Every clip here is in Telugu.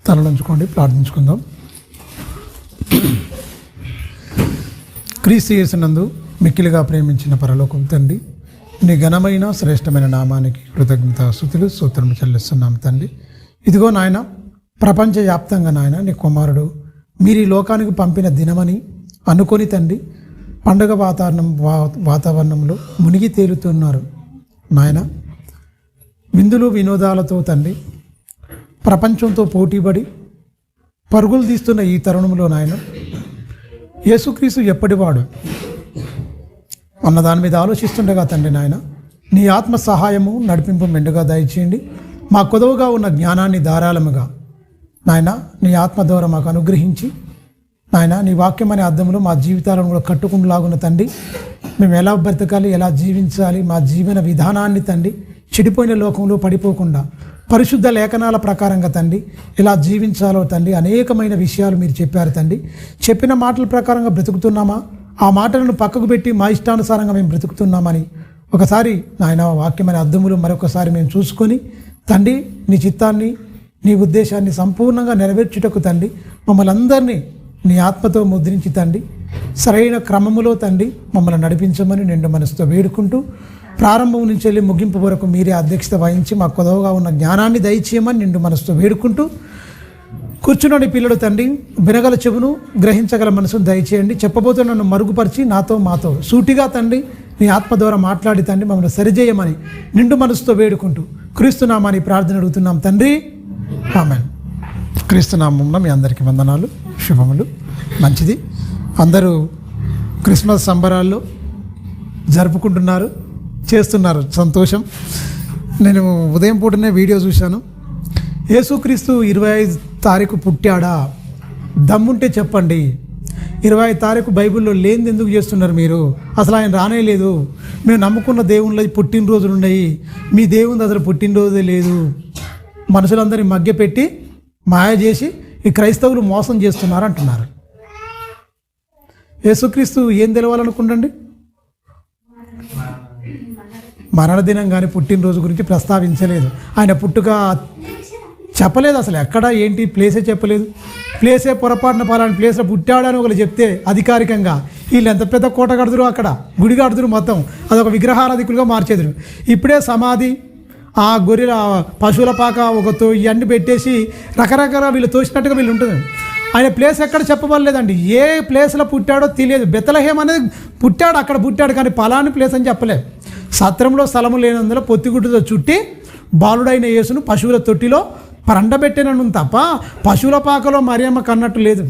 తలలంచుకోండి, ప్రార్థించుకుందాం. క్రీస్తు యేసునందు మిక్కిలిగా ప్రేమించిన పరలోకపు తండ్రి, నీ ఘనమైన శ్రేష్టమైన నామానికి కృతజ్ఞతాస్తుతులు స్తోత్రములు చెల్లిస్తున్నాం తండ్రి. ఇదిగో నాయన, ప్రపంచవ్యాప్తంగా నాయన నీ కుమారుడు మీరు ఈ లోకానికి పంపిన దినమని అనుకొని తండ్రి పండుగ వాతావరణంలో మునిగి తేలుతున్నారు నాయన. విందులు వినోదాలతో తండ్రి ప్రపంచంతో పోటీపడి పరుగులు తీస్తున్న ఈ తరుణంలో నాయన యేసుక్రీస్తు ఎప్పటివాడు అన్న దాని మీద ఆలోచిస్తుండగా తండ్రి నాయన నీ ఆత్మ సహాయము నడిపింపు మెండుగా దయచేయండి. మా కొదవగా ఉన్న జ్ఞానాన్ని ధారాళముగా నాయన నీ ఆత్మ ద్వారా మాకు అనుగ్రహించి నాయన నీ వాక్యం అనే అర్థంలో మా జీవితాలను కూడా కట్టుకుంటులాగున్న తండ్రి మేము ఎలా బ్రతకాలి, ఎలా జీవించాలి, మా జీవన విధానాన్ని తండ్రి చెడిపోయిన లోకంలో పడిపోకుండా పరిశుద్ధ లేఖనాల ప్రకారంగా తండ్రి ఎలా జీవించాలో తండ్రి అనేకమైన విషయాలు మీరు చెప్పారు తండ్రి. చెప్పిన మాటల ప్రకారంగా బ్రతుకుతున్నామా, ఆ మాటలను పక్కకు పెట్టి మా ఇష్టానుసారంగా మేము బ్రతుకుతున్నామని ఒకసారి నాయన వాక్యం అనే అర్థములు మరొకసారి మేము చూసుకొని తండ్రి నీ చిత్తాన్ని నీ ఉద్దేశాన్ని సంపూర్ణంగా నెరవేర్చుటకు తండ్రి మమ్మల్ని అందరినీ నీ ఆత్మతో ముద్రించి తండ్రి సరైన క్రమములో తండ్రి మమ్మల్ని నడిపించమని నిండు మనసుతో వేడుకుంటూ ప్రారంభం నుంచి వెళ్ళి ముగింపు వరకు మీరే అధ్యక్షత వహించి మా కొదవగా ఉన్న జ్ఞానాన్ని దయచేయమని నిండు మనసుతో వేడుకుంటూ కూర్చున్న పిల్లలు తండ్రి వినగల చెవును గ్రహించగల మనసును దయచేయండి. చెప్పబోతున్న నన్ను మరుగుపరిచి నాతో మాతో సూటిగా తండ్రి నీ ఆత్మ ద్వారా మాట్లాడి తండ్రి మమ్మల్ని సరిచేయమని నిండు మనసుతో వేడుకుంటూ క్రీస్తునామాని ప్రార్థన అడుగుతున్నాం తండ్రి, ఆమేన్. క్రీస్తునామంలో మీ అందరికీ వందనాలు, శుభములు. మంచిది, అందరూ క్రిస్మస్ సంబరాల్లో జరుపుకుంటున్నారు, చేస్తున్నారు, సంతోషం. నేను ఉదయం పూటనే వీడియో చూశాను. యేసుక్రీస్తు 25 తారీఖు పుట్టాడా? దమ్ముంటే చెప్పండి. 25 తారీఖు బైబిల్లో లేనిది ఎందుకు చేస్తున్నారు మీరు? అసలు ఆయన రానేలేదు. మేము నమ్ముకున్న దేవుళ్ళ పుట్టినరోజులు ఉన్నాయి, మీ దేవుని అసలు పుట్టినరోజే లేదు. మనుషులందరినీ మగ్గపెట్టి మాయ చేసి ఈ క్రైస్తవులు మోసం చేస్తున్నారు అంటున్నారు. యేసుక్రీస్తు ఏం తెలవాలనుకుంటండి? మరణదినం కానీ పుట్టినరోజు గురించి ప్రస్తావించలేదు. ఆయన పుట్టుక చెప్పలేదు, అసలు ఎక్కడ ఏంటి ప్లేసే చెప్పలేదు. ప్లేసే పొరపాటున పలాని ప్లేస్లో పుట్టాడని ఒకరు చెప్తే అధికారికంగా వీళ్ళు ఎంత పెద్ద కోట కడుతురు, అక్కడ గుడి కడుతురు, మొత్తం అదొక విగ్రహారాధికులుగా మార్చేదురు. ఇప్పుడే సమాధి, ఆ గొర్రెల పశువుల పాక ఒకతో ఇవన్నీ పెట్టేసి రకరకాల వీళ్ళు తోసినట్టుగా వీళ్ళు ఉంటుంది. ఆయన ప్లేస్ ఎక్కడ చెప్పబడలేదండి. ఏ ప్లేస్లో పుట్టాడో తెలియదు. బెత్లెహేమ్ అనేది పుట్టాడు, అక్కడ పుట్టాడు, కానీ పలాని ప్లేస్ అని చెప్పలేదు. సత్రంలో స్థలము లేనందులో పొత్తిగుడ్డుతో చుట్టి బాలుడైన యేసును పశువుల తొట్టిలో పండబెట్టినను తప్ప పశువుల పాకలో మరియమ్మ కన్నట్టు లేదు.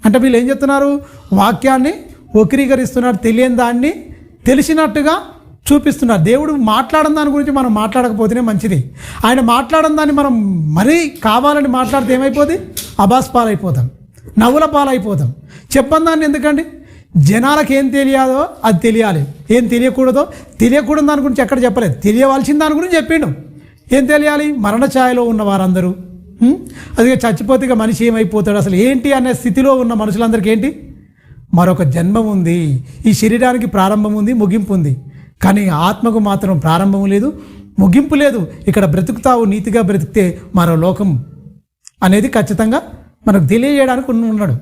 అంటే వీళ్ళు ఏం చెప్తున్నారు? వాక్యాన్ని వక్రీకరిస్తున్నారు, తెలియని దాన్ని తెలిసినట్టుగా చూపిస్తున్నారు. దేవుడు మాట్లాడని దాని గురించి మనం మాట్లాడకపోతేనే మంచిది. ఆయన మాట్లాడని దాన్ని మనం మరీ కావాలని మాట్లాడితే ఏమైపోతుంది? అబాస్ పాలైపోతాం, నవ్వుల పాలైపోతాం. చెప్పని దాన్ని ఎందుకండి? జనాలకు ఏం తెలియాలో అది తెలియాలి, ఏం తెలియకూడదో తెలియకూడదు దాని గురించి ఎక్కడ చెప్పలేదు. తెలియవలసిన దాని గురించి చెప్పిండు. ఏం తెలియాలి? మరణ ఛాయలో ఉన్న వారందరూ, అది చచ్చిపోతే ఇక మనిషి ఏమైపోతాడు, అసలు ఏంటి అనే స్థితిలో ఉన్న మనుషులందరికీ ఏంటి? మరొక జన్మం ఉంది. ఈ శరీరానికి ప్రారంభం ఉంది, ముగింపు ఉంది, కానీ ఆత్మకు మాత్రం ప్రారంభం లేదు, ముగింపు లేదు. ఇక్కడ బ్రతుకుతావు, నీతిగా బ్రతికితే మరో లోకం అనేది ఖచ్చితంగా మనకు తెలియజేయడానికి ఉన్నాడు.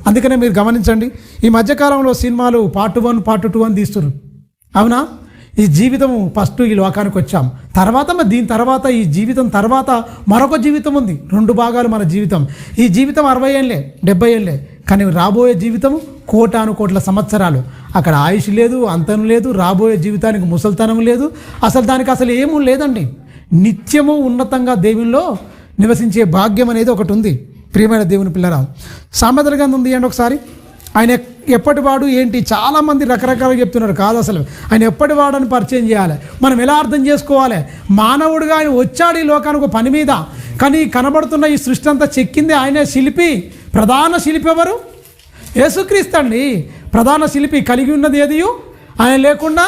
అందుకనే మీరు గమనించండి, ఈ మధ్యకాలంలో సినిమాలు పార్ట్ 1 పార్ట్ 2 అని తీస్తున్నారు. అవునా? ఈ జీవితం ఫస్ట్ ఈ లోకానికి వచ్చాం, తర్వాత దీని తర్వాత ఈ జీవితం తర్వాత మరొక జీవితం ఉంది. 2 భాగాలు మన జీవితం. ఈ జీవితం 60 ఏళ్ళే 70 ఏళ్ళే, కానీ రాబోయే జీవితం కోటానుకోట్ల సంవత్సరాలు. అక్కడ ఆయుష్ లేదు, అంతం లేదు, రాబోయే జీవితానికి ముసల్తనం లేదు, అసలు దానికి అసలు ఏమూ లేదండి. నిత్యము ఉన్నతంగా దేవుల్లో నివసించే భాగ్యం అనేది ఒకటి ఉంది. ప్రియమైన దేవుని పిల్లరా, సామెతల గ్రంథం తీయండి ఒకసారి. ఆయన ఎప్పటివాడు ఏంటి? చాలామంది రకరకాలుగా చెప్తున్నారు. కాదు, అసలు ఆయన ఎప్పటివాడని పరిచయం చేయాలి. మనం ఎలా అర్థం చేసుకోవాలి? మానవుడిగా ఆయన వచ్చాడు ఈ లోకానికి ఒక పని మీద, కానీ కనబడుతున్న ఈ సృష్టి అంతా చెక్కింది ఆయనే. శిల్పి, ప్రధాన శిల్పి ఎవరు? యేసుక్రీస్తు అండి. ప్రధాన శిల్పి. కలిగి ఉన్నది ఏది ఆయన లేకుండా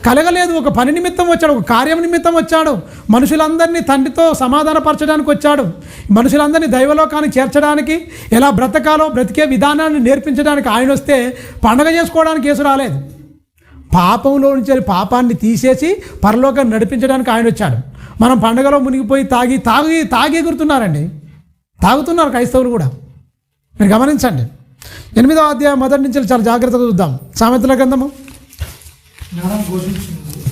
కలగలేదు. ఒక పని నిమిత్తం వచ్చాడు, ఒక కార్యం నిమిత్తం వచ్చాడు. మనుషులందరినీ తండ్రితో సమాధానపరచడానికి వచ్చాడు. మనుషులందరినీ దైవలోకానికి చేర్చడానికి, ఎలా బ్రతకాలో బ్రతికే విధానాన్ని నేర్పించడానికి ఆయన వస్తే పండగ చేసుకోవడానికి యేసు రాలేదు. పాపంలో నుంచి పాపాన్ని తీసేసి పరలోకాన్ని నడిపించడానికి ఆయన వచ్చాడు. మనం పండగలో మునిగిపోయి తాగి ఎగురుతున్నారండి. తాగుతున్నారు క్రైస్తవులు కూడా. మీరు గమనించండి. 8వ అధ్యాయం మొదటి నుంచి చాలా జాగ్రత్తగా చూద్దాం. సామెతల గ్రంథము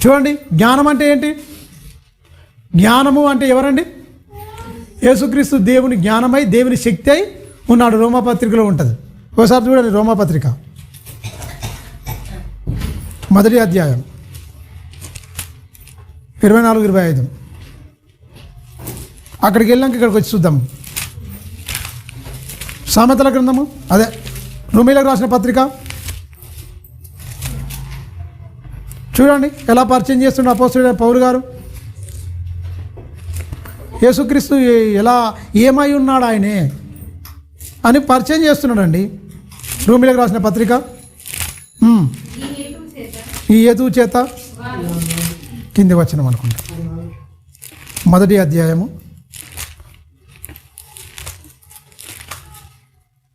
చూడండి. జ్ఞానం అంటే ఏంటి? జ్ఞానము అంటే ఎవరండి? యేసుక్రీస్తు దేవుని జ్ఞానమై దేవుని శక్తి అయి ఉన్నాడు. రోమాపత్రికలో ఉంటుంది. ఒకసారి చూడండి, రోమాపత్రిక 1వ అధ్యాయం 24-25. అక్కడికి వెళ్ళాక ఇక్కడికి వచ్చి చూద్దాం. సామెతల గ్రంథము, అదే రోమీలకు రాసిన పత్రిక చూడండి ఎలా పరిచయం చేస్తున్న అపోస్తలుడైన పౌలు గారు. యేసుక్రీస్తు ఎలా ఏమై ఉన్నాడు ఆయనే అని పరిచయం చేస్తున్నాడండి. రోమీలకు రాసిన పత్రిక ఈ హేతువు చేత కింది వచనం అనుకుంటా. 1వ అధ్యాయము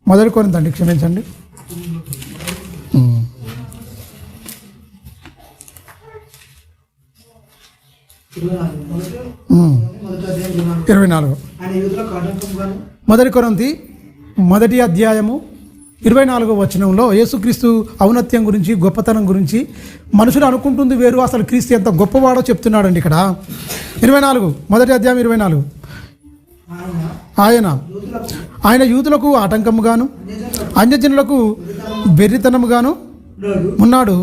1 కొరింథీ, క్షమించండి, 24. 1 కొరింథీ 1వ అధ్యాయము 24వ వచనంలో యేసుక్రీస్తు ఔన్నత్యం గురించి, గొప్పతనం గురించి మనుషులు అనుకుంటుంది వేరు, అసలు క్రీస్తు ఎంత గొప్పవాడో చెప్తున్నాడండి ఇక్కడ. 24, 1వ అధ్యాయం 24. ఆయన యూదులకు ఆటంకముగాను అన్యజనులకు బెర్రితనముగాను ఉన్నాడు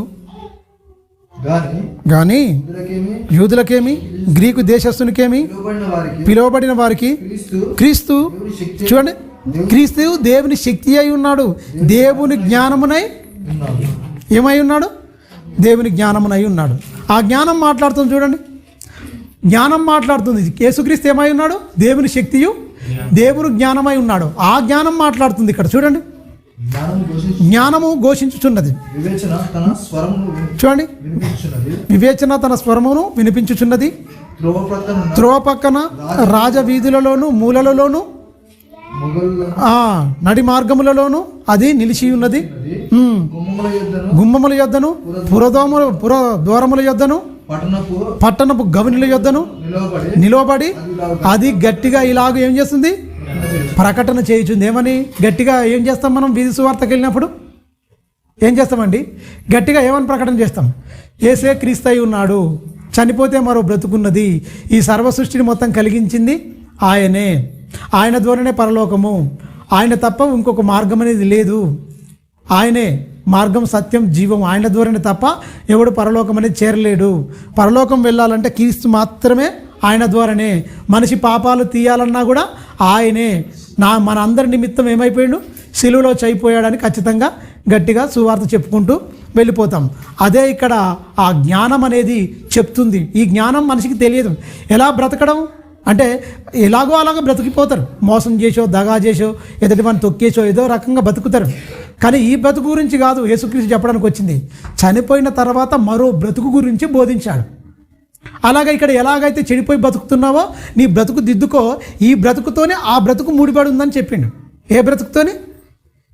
కానీ యూదులకేమి గ్రీకు దేశస్థునికేమి పిలువబడిన వారికి క్రీస్తు, చూడండి, క్రీస్తు దేవుని శక్తి అయి ఉన్నాడు. దేవుని జ్ఞానమునై ఏమై ఉన్నాడు? దేవుని జ్ఞానమునై ఉన్నాడు. ఆ జ్ఞానం మాట్లాడుతుంది చూడండి. జ్ఞానం మాట్లాడుతుంది. యేసుక్రీస్తు ఏమై ఉన్నాడు? దేవుని శక్తియు దేవుని జ్ఞానమై ఉన్నాడు. ఆ జ్ఞానం మాట్లాడుతుంది ఇక్కడ చూడండి. జ్ఞానము ఘోషించుచున్నది. చూడండి, వివేచన తన స్వరమును వినిపించుచున్నది. త్రోవ పక్కన రాజవీధులలోను మూలలలోను నడి మార్గములలోను అది నిలిచి ఉన్నది. గుమ్మముల యొద్దను పుర ద్వారముల యొద్దను పట్టణపు గవనిల యొద్దను నిలవబడి అది గట్టిగా ఇలాగ ఏం చేస్తుంది? ప్రకటన చేయుచుంది. ఏమని? గట్టిగా ఏం చేస్తాం మనం? వీధి సువార్తకి వెళ్ళినప్పుడు ఏం చేస్తామండి? గట్టిగా ఏమని ప్రకటన చేస్తాం? యేసే క్రీస్తు అయి ఉన్నాడు, చనిపోతే మరో బ్రతుకున్నది, ఈ సర్వ సృష్టిని మొత్తం కలిగించింది ఆయనే, ఆయన ద్వారానే పరలోకము, ఆయన తప్ప ఇంకొక మార్గం అనేది లేదు, ఆయనే మార్గం, సత్యం, జీవం, ఆయన ద్వారానే తప్ప ఎవడు పరలోకం అనేది చేరలేడు. పరలోకం వెళ్ళాలంటే క్రీస్తు మాత్రమే, ఆయన ద్వారానే. మనిషి పాపాలు తీయాలన్నా కూడా ఆయనే. మన అందరి నిమిత్తం ఏమైపోయాడు? సిలువలో చనిపోయాడని ఖచ్చితంగా గట్టిగా సువార్త చెప్పుకుంటూ వెళ్ళిపోతాం. అదే ఇక్కడ ఆ జ్ఞానం అనేది చెప్తుంది. ఈ జ్ఞానం మనిషికి తెలియదు. ఎలా బ్రతకడం అంటే ఎలాగో అలాగో బ్రతికిపోతారు. మోసం చేసో, దగా చేసో, ఎదుటి వాడిని తొక్కేసో ఏదో రకంగా బతుకుతారు. కానీ ఈ బ్రతుకు గురించి కాదు యేసుక్రీస్తు చెప్పడానికి వచ్చింది. చనిపోయిన తర్వాత మరో బ్రతుకు గురించి బోధించాడు. అలాగే ఇక్కడ ఎలాగైతే చెడిపోయి బతుకుతున్నావో నీ బ్రతుకు దిద్దుకో, ఈ బ్రతుకుతోనే ఆ బ్రతుకు ముడిపడి ఉందని చెప్పిండు. ఏ బ్రతుకుతోనే?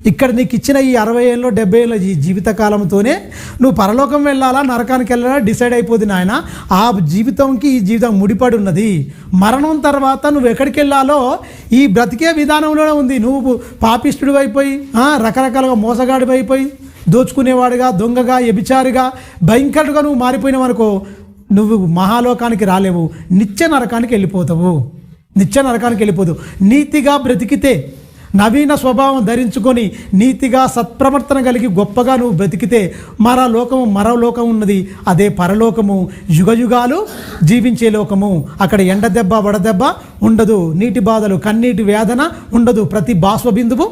ఇక్కడ నీకు ఇచ్చిన ఈ 60 ఏళ్ళు 70 ఏళ్ళ ఈ జీవితకాలంతోనే నువ్వు పరలోకం వెళ్ళాలా నరకానికి వెళ్ళాలా డిసైడ్ అయిపోతుంది నాయన. ఆ జీవితంకి ఈ జీవితం ముడిపడి ఉన్నది. మరణం తర్వాత నువ్వు ఎక్కడికి వెళ్ళాలో ఈ బ్రతికే విధానంలోనే ఉంది. నువ్వు పాపిష్టుడు అయిపోయి, రకరకాలుగా మోసగాడి అయిపోయి, దోచుకునేవాడిగా, దొంగగా, వ్యభిచారిగా, భయంకరుడుగా నువ్వు మారిపోయినావనుకో, నువ్వు మహాలోకానికి రాలేవు, నిత్య నరకానికి వెళ్ళిపోతావు. నిత్య నరకానికి వెళ్ళిపోతావు. నీతిగా బ్రతికితే, నవీన స్వభావం ధరించుకొని నీతిగా సత్ప్రవర్తన కలిగి గొప్పగా నువ్వు బ్రతికితే మరో లోకం ఉన్నది. అదే పరలోకము, యుగయుగాలు జీవించే లోకము. అక్కడ ఎండ దెబ్బ వడదెబ్బ ఉండదు, నీటి బాధలు కన్నీటి వేదన ఉండదు, ప్రతి బాష్ప బిందువు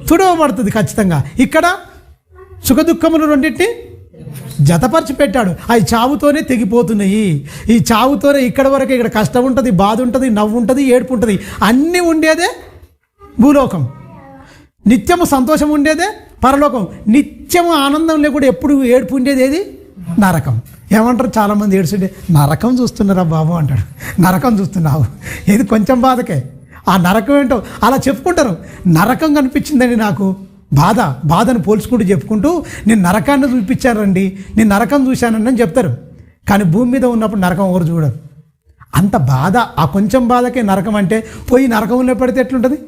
తుడవబడుతుంది ఖచ్చితంగా. ఇక్కడ సుఖదుఖములు రెండింటిని జతపరిచి పెట్టాడు. అవి చావుతోనే తెగిపోతున్నాయి. ఈ చావుతోనే ఇక్కడ వరకు ఇక్కడ కష్టం ఉంటుంది, బాధ ఉంటుంది, నవ్వు ఉంటుంది, ఏడుపు ఉంటుంది, అన్నీ ఉండేదే భూలోకం. నిత్యము సంతోషం ఉండేదే పరలోకం. నిత్యము ఆనందం లేకుండా ఎప్పుడు ఏడుపు ఉండేది ఏది? నరకం. ఏమంటారు చాలామంది ఏడుస్తుంటే, నరకం చూస్తున్నారా బాబు అంటాడు. నరకం చూస్తున్నావు, ఇది కొంచెం బాధకే. ఆ నరకం ఏంటో అలా చెప్పుకుంటారు. నరకం కనిపించిందండి నాకు, బాధను పోల్చుకుంటూ చెప్పుకుంటూ నేను నరకాన్ని చూపించానండి, నేను నరకం చూశానండి అని చెప్తారు. కానీ భూమి మీద ఉన్నప్పుడు నరకం ఎవరు చూడరు. అంత బాధ, ఆ కొంచెం బాధకే నరకం అంటే. పోయి నరకంలో పెడితే ఎట్లుంటుంది?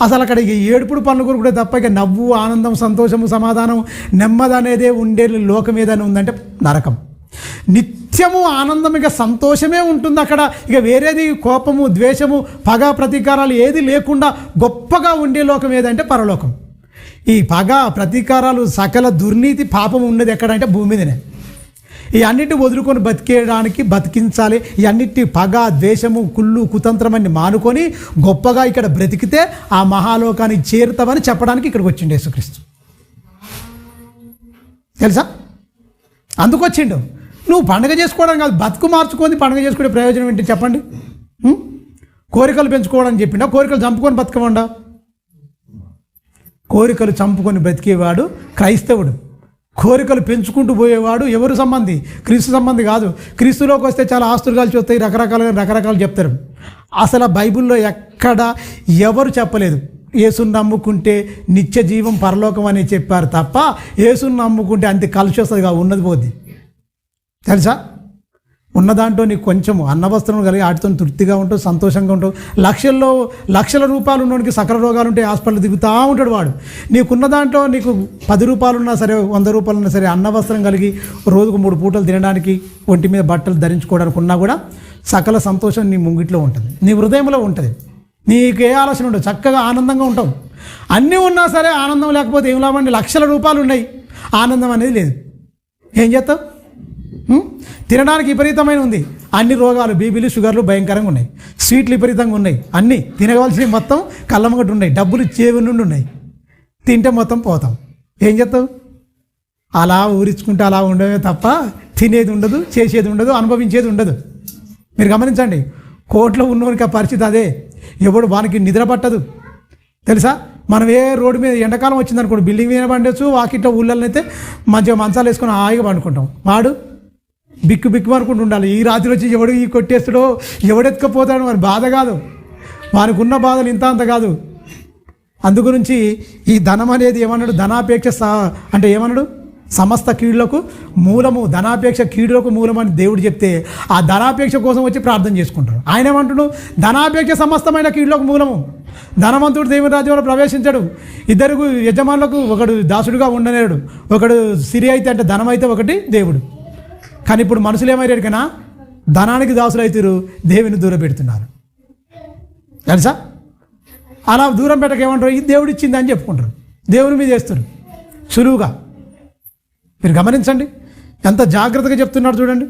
అసలు అక్కడ ఇక ఏడుపుడు పనులు కూడా తప్ప ఇక నవ్వు, ఆనందం, సంతోషము, సమాధానం, నెమ్మది అనేదే ఉండే లోకం ఏదైనా ఉందంటే నరకం. నిత్యము ఆనందం, ఇక సంతోషమే ఉంటుంది అక్కడ. ఇక వేరేది కోపము, ద్వేషము, పగ, ప్రతీకారాలు ఏది లేకుండా గొప్పగా ఉండే లోకం ఏదంటే పరలోకం. ఈ పగ, ప్రతీకారాలు, సకల దుర్నీతి, పాపం ఉన్నది ఎక్కడంటే భూమి మీదనే. ఈ అన్నిటి వదులుకొని బతికేయడానికి బతికించాలి. ఈ అన్నిటి పగ, ద్వేషము, కుళ్ళు, కుతంత్రమని మానుకొని గొప్పగా ఇక్కడ బ్రతికితే ఆ మహాలోకానికి చేరుతామని చెప్పడానికి ఇక్కడికి వచ్చిండు యేసుక్రీస్తు. తెలుసా? అందుకొచ్చిండు. నువ్వు పండుగ చేసుకోవడం కాదు, బతుకు మార్చుకొని పండుగ చేసుకునే ప్రయోజనం ఏంటి చెప్పండి? కోరికలు పెంచుకోవడానికి చెప్పిండా? కోరికలు చంపుకొని బతకమండా? కోరికలు చంపుకొని బ్రతికేవాడు క్రైస్తవుడు. కోరికలు పెంచుకుంటూ పోయేవాడు ఎవరు సంబంధి? క్రీస్తు సంబంధి కాదు. క్రీస్తులోకి వస్తే చాలా ఆస్తులు కలిసి వస్తాయి, రకరకాలు చెప్తారు. అసలు బైబిల్లో ఎక్కడ ఎవరు చెప్పలేదు యేసుని నమ్ముకుంటే నిత్య జీవం, పరలోకం అని చెప్పారు తప్ప యేసుని నమ్ముకుంటే అంతే కలిసి వస్తుందిగా, ఉన్నది పోద్ది. తెలుసా? ఉన్న దాంట్లో నీకు కొంచెము అన్నవస్త్రం కలిగి వాటితో తృప్తిగా ఉంటావు, సంతోషంగా ఉంటావు. లక్షల రూపాయలు ఉన్నోడికి సకల రోగాలు ఉంటే హాస్పిటల్ దిగుతూ ఉంటాడు వాడు. నీకున్న దాంట్లో నీకు 10 రూపాయలు ఉన్నా సరే, 100 రూపాయలు ఉన్నా సరే, అన్నవస్త్రం కలిగి రోజుకు 3 పూటలు తినడానికి, ఒంటి మీద బట్టలు ధరించుకోవడానికి ఉన్నా కూడా సకల సంతోషం నీ ముంగిట్లో ఉంటుంది, నీ హృదయంలో ఉంటుంది. నీకు ఏ ఆలోచన ఉండదు, చక్కగా ఆనందంగా ఉంటావు. అన్నీ ఉన్నా సరే ఆనందం లేకపోతే ఏం లాభండి? లక్షల రూపాయలు ఉన్నాయి, ఆనందం అనేది లేదు. ఏం చేస్తావు? తినడానికి విపరీతమైన ఉంది, అన్ని రోగాలు, బీపీలు, షుగర్లు భయంకరంగా ఉన్నాయి, స్వీట్లు విపరీతంగా ఉన్నాయి, అన్నీ తినవలసినవి మొత్తం కళ్ళమ్మగట్టు ఉన్నాయి, డబ్బులు చేవి నుండి ఉన్నాయి. తింటే మొత్తం పోతాం. ఏం చేస్తావు? అలా ఊరించుకుంటే అలా ఉండమే తప్ప తినేది ఉండదు, చేసేది ఉండదు, అనుభవించేది ఉండదు. మీరు గమనించండి, కోట్లో ఉన్నవానికి ఆ పరిస్థితి అదే. ఎవడు వానికి నిద్ర పట్టదు. తెలుసా? మనం ఏ రోడ్డు మీద ఎండాకాలం వచ్చిందనుకోండి, బిల్డింగ్ మీద పండొచ్చు, వాకిట్లో ఊళ్ళల్లో అయితే మంచిగా మంచాలు వేసుకొని హాయిగా పండుకుంటాం. వాడు బిక్కు అనుకుంటూ ఉండాలి. ఈ రాత్రి వచ్చి ఎవడు ఈ కొట్టేస్తాడో, ఎవడెత్తుకపోతాడో మరి బాధ కాదు, వానికి ఉన్న బాధలు ఇంత అంత కాదు. అందుగురించి ఈ ధనం అనేది ఏమన్నాడు? ధనాపేక్ష అంటే ఏమన్నాడు? సమస్త కీడులకు మూలము, ధనాపేక్ష కీడులకు మూలం అని దేవుడు చెప్తే ఆ ధనాపేక్ష కోసం వచ్చి ప్రార్థన చేసుకుంటారు. ఆయన ఏమంటున్నాడు? ధనాపేక్ష సమస్తమైన కీడులకు మూలము. ధనవంతుడు దేవుని రాజ్యంలో ప్రవేశించాడు. 2 యజమానులకు ఒకడు దాసుడుగా ఉండలేడు, ఒకడు సిరి అయితే అంటే ధనం అయితే ఒకటి దేవుడు. కానీ ఇప్పుడు మనుషులు ఏమయ్యారు కన్నా ధనానికి దాసులు అవుతారు, దేవుని దూరం పెడుతున్నారు. తెలుసా? అలా దూరం పెట్టక ఏమంటారు? ఇది దేవుడు ఇచ్చింది అని చెప్పుకుంటారు, దేవుని మీద వేస్తారు సులువుగా. మీరు గమనించండి ఎంత జాగ్రత్తగా చెప్తున్నాడు చూడండి.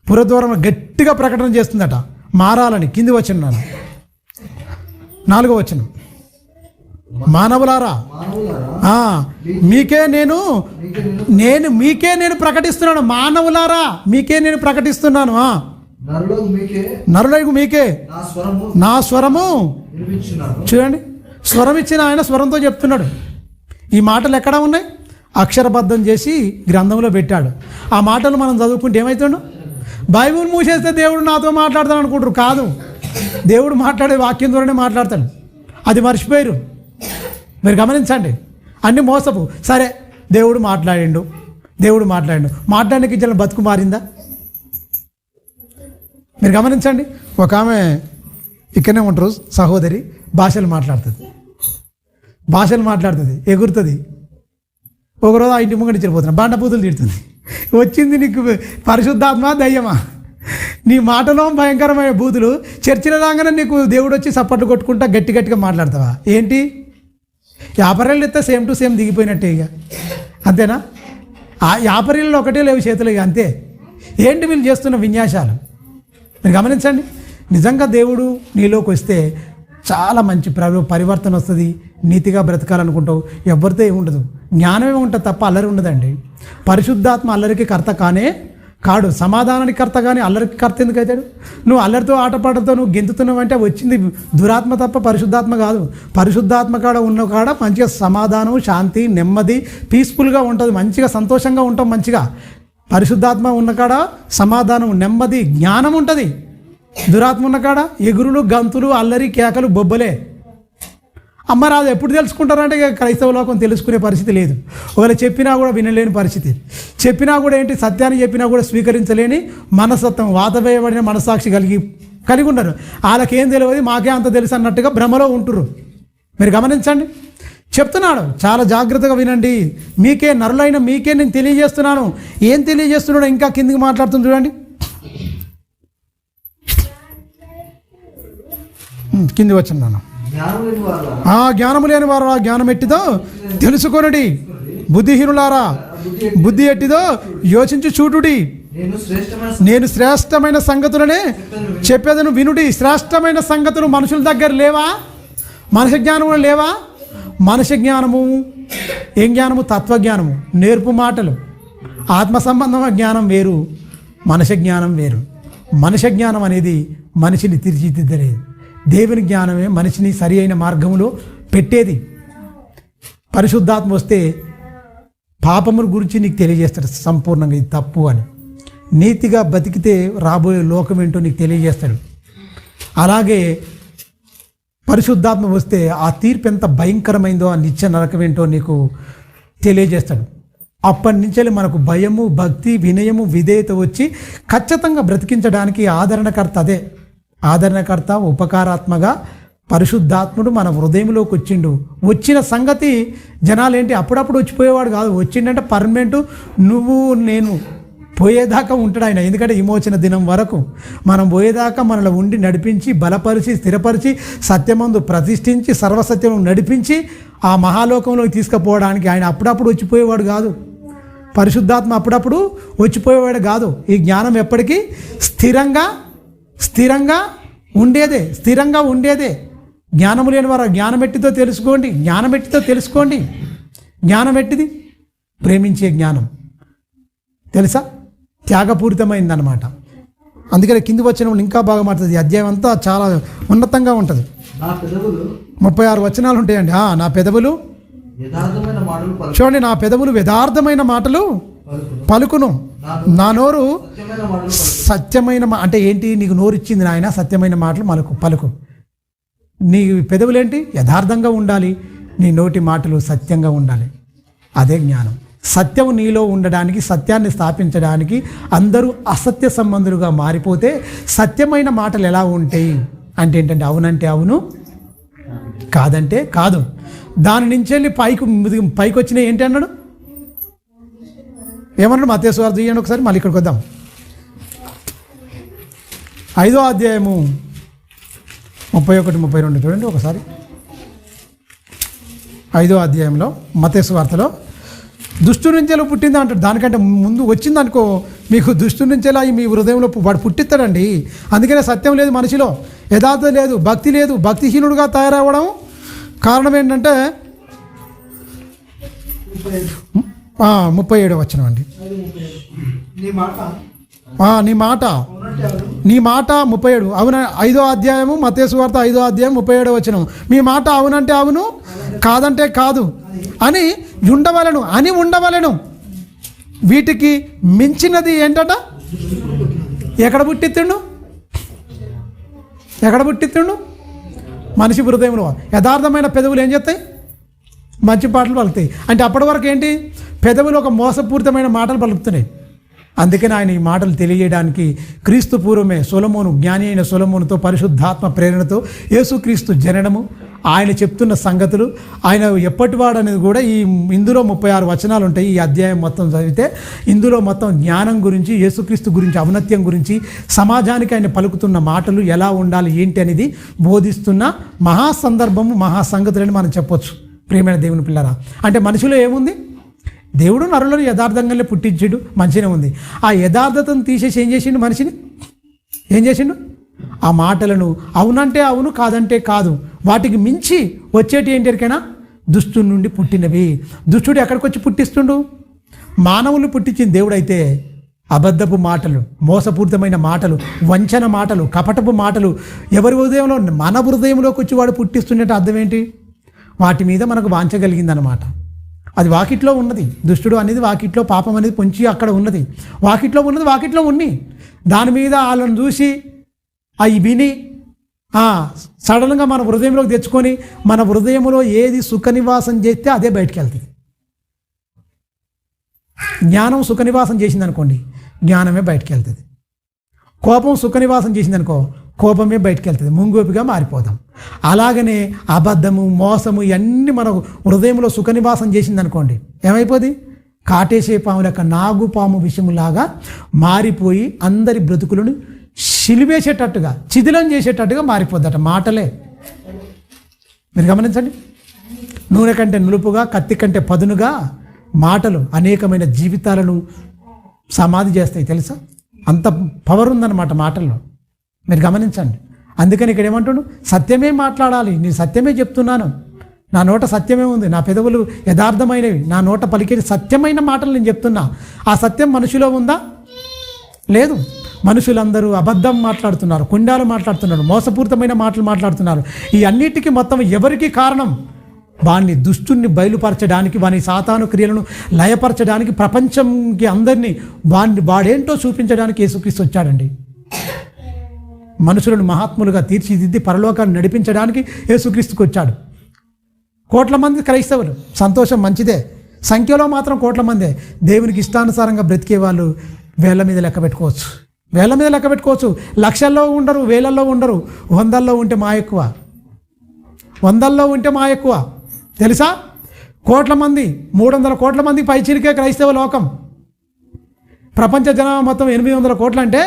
పురద్వారం గట్టిగా ప్రకటన చేస్తుందట మారాలని. కింది వచ్చిన 4వ వచనం, మానవులారా మీకే నేను ప్రకటిస్తున్నాను. మానవులారా మీకే నేను ప్రకటిస్తున్నాను. నరులకు మీకే నా స్వరము. చూడండి, స్వరం ఇచ్చిన ఆయన స్వరంతో చెప్తున్నాడు. ఈ మాటలు ఎక్కడ ఉన్నాయి? అక్షరబద్ధం చేసి గ్రంథంలో పెట్టాడు. ఆ మాటలు మనం చదువుకుంటే ఏమవుతాడు? బైబిల్ మూసేస్తే దేవుడు నాతో మాట్లాడతాడు అనుకుంటారు. కాదు, దేవుడు మాట్లాడే వాక్యం ద్వారానే మాట్లాడతాడు. అది మర్చిపోయారు. మీరు గమనించండి, అన్ని మోసపు. సరే, దేవుడు మాట్లాడిండు, మాట్లాడడానికి జనం బతుకు మారిందా? మీరు గమనించండి, ఒక ఆమె ఇక్కడనే ఉంటారు సహోదరి, భాషలు మాట్లాడుతుంది, ఎగురుతుంది. ఒకరోజు ఆ ఇంటి ముంగడి చెడిపోతున్నా, బండపూతులు తిడుతుంది. వచ్చింది నీకు పరిశుద్ధాత్మ దయ్యమా? నీ మాటలో భయంకరమైన బూతులు. చర్చిలో రాగానే నీకు దేవుడు వచ్చి సప్పట్లు కొట్టుకుంటా గట్టిగా మాట్లాడతావా? ఏంటి? యాపరీళ్ళు ఎత్తే సేమ్ టు సేమ్ దిగిపోయినట్టే. ఇక అంతేనా? ఆ యాపరీళ్ళు ఒకటే లేవు చేతులు, ఇక అంతే. ఏంటి వీళ్ళు చేస్తున్న విన్యాసాలు? మీరు గమనించండి. నిజంగా దేవుడు నీలోకి వస్తే చాలా మంచి పరివర్తన వస్తుంది. నీతిగా బ్రతకాలనుకుంటావు, ఎవరితో ఏముండదు, జ్ఞానమే ఉంటుంది తప్ప అల్లరి ఉండదండి. పరిశుద్ధాత్మ అల్లరికి కర్త కాడు, సమాధానానికి కర్త కానీ అల్లరికి కర్త ఎందుకు అవుతాడు? నువ్వు అల్లరితో ఆటపాటలతో నువ్వు గెంతుతున్నావు అంటే వచ్చింది దురాత్మ తప్ప పరిశుద్ధాత్మ కాదు. పరిశుద్ధాత్మ కాడ ఉన్న కాడ మంచిగా సమాధానం, శాంతి, నెమ్మది, పీస్ఫుల్గా ఉంటుంది, మంచిగా సంతోషంగా ఉంటాం. మంచిగా పరిశుద్ధాత్మ ఉన్న కాడ సమాధానం, నెమ్మది, జ్ఞానం ఉంటుంది. దురాత్మ ఉన్న కాడ ఎగురులు, గంతులు, అల్లరి, కేకలు, బొబ్బలే. అమ్మరాదు ఎప్పుడు తెలుసుకుంటారంటే ఇక క్రైస్తవ లోకం తెలుసుకునే పరిస్థితి లేదు. ఒకవేళ చెప్పినా కూడా వినలేని పరిస్థితి. చెప్పినా కూడా ఏంటి, సత్యాన్ని చెప్పినా కూడా స్వీకరించలేని మనస్తత్వం, వాతవేయబడిన మనస్సాక్షి కలిగి ఉన్నారు. వాళ్ళకేం తెలియదు, మాకే అంత తెలుసు అన్నట్టుగా భ్రమలో ఉంటురు. మీరు గమనించండి, చెప్తున్నాడు, చాలా జాగ్రత్తగా వినండి. మీకే నరులైన మీకే నేను తెలియజేస్తున్నాను. ఏం తెలియజేస్తున్నాడో ఇంకా కిందికి మాట్లాడుతుంది చూడండి. కింది వచ్చిన్నాను. జ్ఞానము లేని వారు ఆ జ్ఞానం ఎట్టిదో తెలుసుకొనుడి, బుద్ధిహీనులారా బుద్ధి ఎట్టిదో యోచించి చూడుడి. నేను శ్రేష్టమైన సంగతులనే చెప్పేదను వినుడి. శ్రేష్టమైన సంగతులు మనుషుల దగ్గర లేవా? మనిషి జ్ఞానము లేవా? మనిషి జ్ఞానము ఏం జ్ఞానము? తత్వజ్ఞానము, నేర్పు మాటలు. ఆత్మ సంబంధమైన జ్ఞానం వేరు, మనిషి జ్ఞానం వేరు. మనిషి జ్ఞానం అనేది మనిషిని తీర్చిదిద్దలేదు. దేవుని జ్ఞానమే మనిషిని సరి అయిన మార్గంలో పెట్టేది. పరిశుద్ధాత్మ వస్తే పాపముల గురించి నీకు తెలియజేస్తాడు సంపూర్ణంగా, ఇది తప్పు అని. నీతిగా బతికితే రాబోయే లోకం ఏంటో నీకు తెలియజేస్తాడు. అలాగే పరిశుద్ధాత్మ వస్తే ఆ తీర్పు ఎంత భయంకరమైందో, ఆ నిత్య నరకం ఏంటో నీకు తెలియజేస్తాడు. అప్పటి నుంచి మనకు భయము, భక్తి, వినయము, విధేయత వచ్చి ఖచ్చితంగా బ్రతికించడానికి ఆదరణకర్త అదే. ఆదరణకర్త, ఉపకారాత్మగా పరిశుద్ధాత్ముడు మన హృదయంలోకి వచ్చిండు. వచ్చిన సంగతి జనాలేంటి అప్పుడప్పుడు వచ్చిపోయేవాడు కాదు. వచ్చిండంటే పర్మనెంట్, నువ్వు నేను పోయేదాకా ఉంటాడు ఆయన. ఎందుకంటే విమోచన దినం వరకు మనం పోయేదాకా మనలో ఉండి నడిపించి, బలపరిచి, స్థిరపరిచి, సత్యమందు ప్రతిష్ఠించి, సర్వసత్యం నడిపించి ఆ మహాలోకంలోకి తీసుకుపోవడానికి ఆయన అప్పుడప్పుడు వచ్చిపోయేవాడు కాదు. పరిశుద్ధాత్మ అప్పుడప్పుడు వచ్చిపోయేవాడు కాదు. ఈ జ్ఞానం ఎప్పటికీ స్థిరంగా ఉండేదే. జ్ఞానము లేని వారు జ్ఞానం ఎట్టిదో తెలుసుకోండి. జ్ఞానం ఎట్టిది? ప్రేమించే జ్ఞానం, తెలుసా? త్యాగపూరితమైందనమాట. అందుకని కింది వచ్చిన వాళ్ళు ఇంకా బాగా మాట్లాడుతుంది. ఈ అధ్యాయం అంతా చాలా ఉన్నతంగా ఉంటుంది. 36 వచనాలు ఉంటాయండి. నా పెదవులు చూడండి, నా పెదవులు యథార్థమైన మాటలు పలుకును, నా నోరు సత్యమైన అంటే ఏంటి? నీకు నోరు ఇచ్చింది నాయన, సత్యమైన మాటలు పలుకు. నీ పెదవులేంటి? యథార్థంగా ఉండాలి. నీ నోటి మాటలు సత్యంగా ఉండాలి. అదే జ్ఞానం. సత్యం నీలో ఉండడానికి, సత్యాన్ని స్థాపించడానికి అందరూ అసత్య సంబంధులుగా మారిపోతే సత్యమైన మాటలు ఎలా ఉంటాయి అంటే ఏంటంటే అవునంటే అవును, కాదంటే కాదు. దాని నుంచి వెళ్ళి పైకి వచ్చినాయి ఏంటి అన్నాడు? ఏమన్నాడు? మత్తయి సువార్త తీయండి ఒకసారి, మళ్ళీ ఇక్కడికి వద్దాం. 5వ అధ్యాయము 31, 32 చూడండి ఒకసారి. 5వ అధ్యాయంలో మత్తయి సువార్తలో దుష్టు నుంచేలా పుట్టింది అంటాడు. దానికంటే ముందు వచ్చిందనుకో, మీకు దుష్టు నుంచేలా మీ హృదయంలో వాడు పుట్టిస్తాడండి. అందుకనే సత్యం లేదు మనిషిలో, యథార్థత లేదు, భక్తి లేదు. భక్తిహీనుడుగా తయారవ్వడం కారణం ఏంటంటే 37వ వచనం అండి. నీ మాట 37 అవున 5వ అధ్యాయము మత్తయి సువార్త 5వ అధ్యాయం 37వ వచనం. మీ మాట అవునంటే అవును, కాదంటే కాదు అని ఉండవలను. వీటికి మించినది ఏంటట? ఎక్కడ పుట్టిత్తుండు? మనిషి హృదయంలో. యథార్థమైన పెదవులు ఏం చేస్తాయి? మంచి పాటలు పలుకుతాయి. అంటే అప్పటి వరకు ఏంటి? పెదవులు ఒక మోసపూరితమైన మాటలు పలుకుతున్నాయి. అందుకని ఆయన ఈ మాటలు తెలియజేయడానికి క్రీస్తు పూర్వమే సొలొమోను, జ్ఞాని అయిన సొలొమోనుతో పరిశుద్ధాత్మ ప్రేరణతో యేసుక్రీస్తు జననము, ఆయన చెప్తున్న సంగతులు, ఆయన ఎప్పటివాడు అనేది కూడా ఇందులో 36 వచనాలు ఉంటాయి. ఈ అధ్యాయం మొత్తం చదివితే ఇందులో మొత్తం జ్ఞానం గురించి, యేసుక్రీస్తు గురించి, ఔన్నత్యం గురించి, సమాజానికి ఆయన పలుకుతున్న మాటలు ఎలా ఉండాలి ఏంటి అనేది బోధిస్తున్న మహాసందర్భము, మహాసంగతులని మనం చెప్పొచ్చు. ప్రియమైన దేవుని పిల్లరా, అంటే మనిషిలో ఏముంది? దేవుడు నరులను యథార్థంగానే పుట్టించాడు, మంచిగానే ఉంది. ఆ యథార్థతను తీసేసి ఏం చేసిండు? ఆ మాటలను అవునంటే అవును, కాదంటే కాదు, వాటికి మించి వచ్చేటి ఏంటరికైనా దుష్టుడి నుండి పుట్టినవి. దుష్టుడు ఎక్కడికి వచ్చి పుట్టిస్తుండు? మానవుల్ని పుట్టించిన దేవుడైతే అబద్ధపు మాటలు, మోసపూరితమైన మాటలు, వంచన మాటలు, కపటపు మాటలు ఎవరి హృదయంలో, మన హృదయంలోకి వచ్చి వాడు పుట్టిస్తుండే అర్థం ఏంటి? వాటి మీద మనకు వాంచగలిగిందనమాట. అది వాకిట్లో ఉన్నది. దుష్టుడు అనేది వాకిట్లో, పాపం అనేది పొంచి అక్కడ ఉన్నది. వాకిట్లో ఉన్ని దాని మీద వాళ్ళని చూసి అవి విని సడన్గా మన హృదయంలోకి తెచ్చుకొని మన హృదయంలో ఏది సుఖనివాసం చేస్తే అదే బయటికి వెళ్తుంది. జ్ఞానం సుఖనివాసం చేసింది అనుకోండి, జ్ఞానమే బయటికి వెళ్తుంది. కోపం సుఖనివాసం చేసింది అనుకో, కోపమే బయటికి వెళ్తుంది, ముంగోపిగా మారిపోతాం. అలాగనే అబద్ధము, మోసము ఇవన్నీ మన హృదయంలో సుఖనివాసం చేసింది అనుకోండి, ఏమైపోద్ది? కాటేసే పాము లెక్క నాగుపాము విషములాగా మారిపోయి అందరి బ్రతుకులను సిలివేసేటట్టుగా, చిదిలం చేసేటట్టుగా మారిపోద్దట మాటలే. మీరు గమనించండి, నూనె కంటే నులుపుగా, కత్తి కంటే పదునుగా మాటలు అనేకమైన జీవితాలను సమాధి చేస్తాయి, తెలుసా? అంత పవర్ ఉందన్నమాట మాటల్లో. మీరు గమనించండి. అందుకని ఇక్కడ ఏమంటున్నాడు? సత్యమే మాట్లాడాలి, నేను సత్యమే చెప్తున్నాను, నా నోట సత్యమే ఉంది, నా పెదవులు యథార్థమైనవి, నా నోట పలికే సత్యమైన మాటలు నేను చెప్తున్నా. ఆ సత్యం మనిషిలో ఉందా? లేదు. మనుషులందరూ అబద్ధం మాట్లాడుతున్నారు, కుండాలు మాట్లాడుతున్నారు, మోసపూరితమైన మాటలు మాట్లాడుతున్నారు. ఈ అన్నిటికీ మొత్తం ఎవరికి కారణం? వాడిని, దుష్టుని బయలుపరచడానికి, వాని సాతాను క్రియలను లయపరచడానికి, ప్రపంచంకి అందరినీ వాడేంటో చూపించడానికి యేసుక్రీస్తు వచ్చాడండి. మనుషులను మహాత్ములుగా తీర్చిదిద్ది పరలోకాన్ని నడిపించడానికి యేసుక్రీస్తుకు వచ్చాడు. కోట్ల మంది క్రైస్తవులు, సంతోషం, మంచిదే. సంఖ్యలో మాత్రం కోట్ల మందే. దేవునికి ఇష్టానుసారంగా బ్రతికే వాళ్ళు వేళ్ల మీద లెక్క పెట్టుకోవచ్చు, వేళ్ల మీద లెక్క పెట్టుకోవచ్చు. లక్షల్లో ఉండరు, వేలల్లో ఉండరు, వందల్లో ఉంటే మా ఎక్కువ, వందల్లో ఉంటే మా ఎక్కువ. తెలుసా? కోట్ల మంది, 300 కోట్ల మందికి పైచిరికే క్రైస్తవ లోకం. ప్రపంచ జనాభా మొత్తం 800 కోట్లు అంటే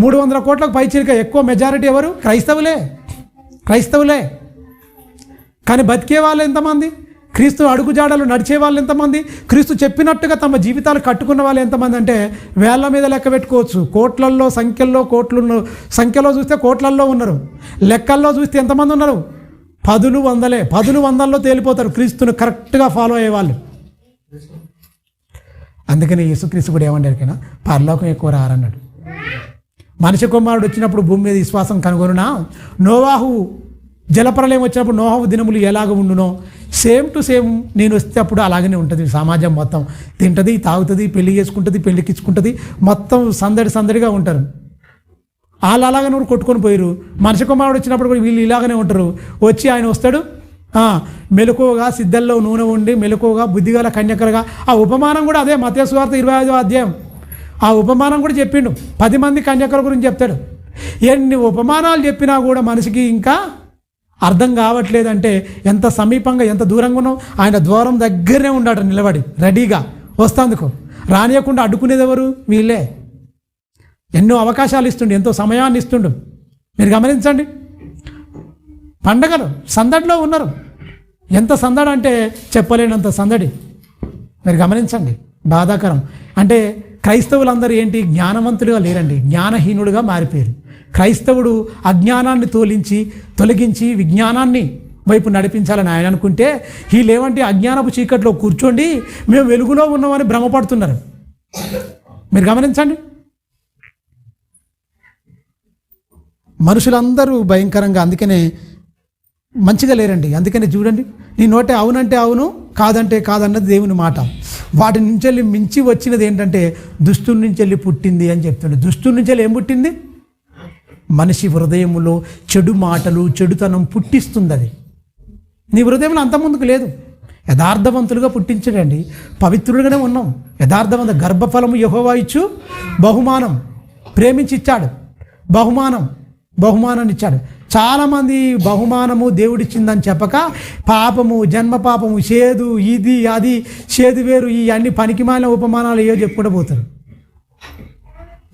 300 కోట్లకు పైచిరికే. ఎక్కువ మెజారిటీ ఎవరు? క్రైస్తవులే, క్రైస్తవులే. కానీ బతికే వాళ్ళు ఎంతమంది? క్రీస్తు అడుగుజాడలు నడిచే వాళ్ళు ఎంతమంది? క్రీస్తు చెప్పినట్టుగా తమ జీవితాలు కట్టుకున్న వాళ్ళు ఎంతమంది అంటే వేళ్ల మీద లెక్క పెట్టుకోవచ్చు. కోట్లల్లో, సంఖ్యలో చూస్తే కోట్లల్లో ఉన్నారు, లెక్కల్లో చూస్తే ఎంతమంది ఉన్నారు? పదులు వందల్లో తేలిపోతారు క్రీస్తును కరెక్ట్గా ఫాలో అయ్యేవాళ్ళు. అందుకని యేసుక్రీస్తు కూడా ఏమన్నాడు? పరలోకం ఎక్కువ రారన్నాడు. మనిషి కుమారుడు వచ్చినప్పుడు భూమి మీద విశ్వాసం కనుగొనునా, నోవాహు జలప్రలయం వచ్చినప్పుడు నోవాహు దినములు ఎలాగ ఉండునో సేమ్ టు సేమ్ నేను వస్తే అప్పుడు అలాగనే ఉంటుంది. సమాజం మొత్తం తింటుంది, తాగుతుంది, పెళ్లి చేసుకుంటుంది, పెళ్లికిచ్చుకుంటుంది, మొత్తం సందడిగా ఉంటారు. వాళ్ళు అలాగనే కొట్టుకొని పోయారు. మనిషి కుమారుడు వచ్చినప్పుడు కూడా వీళ్ళు ఇలాగనే ఉంటారు. వచ్చి ఆయన వస్తాడు, మెలకువగా సిద్ధల్లో నూనె ఉండి, మెలకువగా బుద్ధిగల కన్యకలుగా. ఆ ఉపమానం కూడా అదే, మత్తయి సువార్త 25వ అధ్యాయం. ఆ ఉపమానం కూడా చెప్పిండు. 10 మంది కన్యకల గురించి చెప్తాడు. ఎన్ని ఉపమానాలు చెప్పినా కూడా మనిషికి ఇంకా అర్థం కావట్లేదంటే ఎంత సమీపంగా, ఎంత దూరంగా ఉన్నాం. ఆయన ద్వారం దగ్గరనే ఉన్నాడు నిలబడి రెడీగా వస్తాందుకు. రానియకుండా అడ్డుకునేది ఎవరు? వీళ్ళే. ఎన్నో అవకాశాలు ఇస్తుండు, ఎంతో సమయాన్ని ఇస్తుండు. మీరు గమనించండి. పండగలు సందడిలో ఉన్నారు. ఎంత సందడి అంటే చెప్పలేనంత సందడి. మీరు గమనించండి. బాధాకరం. అంటే క్రైస్తవులందరూ ఏంటి? జ్ఞానవంతులుగా లేరండి, జ్ఞానహీనుడుగా మారిపోయారు. క్రైస్తవుడు అజ్ఞానాన్ని తొలగించి విజ్ఞానాన్ని వైపు నడిపించాలని ఆయన అనుకుంటే, వీళ్ళేమంటే అజ్ఞానపు చీకట్లో కూర్చోండి మేము వెలుగులో ఉన్నామని భ్రమపడుతున్నారు. మీరు గమనించండి. మనుషులందరూ భయంకరంగా, అందుకనే మంచిగా లేరండి. అందుకనే చూడండి, నీ నోటే అవునంటే అవును, కాదంటే కాదన్నది దేవుని మాట. వాటి నుంచి వెళ్ళి మించి వచ్చినది ఏంటంటే దుష్టుడి నుంచి వెళ్ళి పుట్టింది అని చెప్తుండే. దుష్టుడి నుంచి వెళ్ళి ఏం పుట్టింది? మనిషి హృదయములో చెడు మాటలు, చెడుతనం పుట్టిస్తుంది. అది నీ హృదయంలో అంత ముందుకు లేదు. యథార్థవంతులుగా పుట్టించడండి. పవిత్రులుగానే ఉన్నాం. యథార్థవంత గర్భఫలము యెహోవా ఇచ్చు బహుమానం. ప్రేమించి ఇచ్చాడు బహుమానాన్ని ఇచ్చాడు. చాలామంది బహుమానము దేవుడిచ్చిందని చెప్పక పాపము, జన్మ పాపము, చేదు, ఇది అది, చేదు వేరు, ఈ అన్ని పనికిమాలిన ఉపమానాలు ఏవో చెప్పుకుంటూ పోతారు.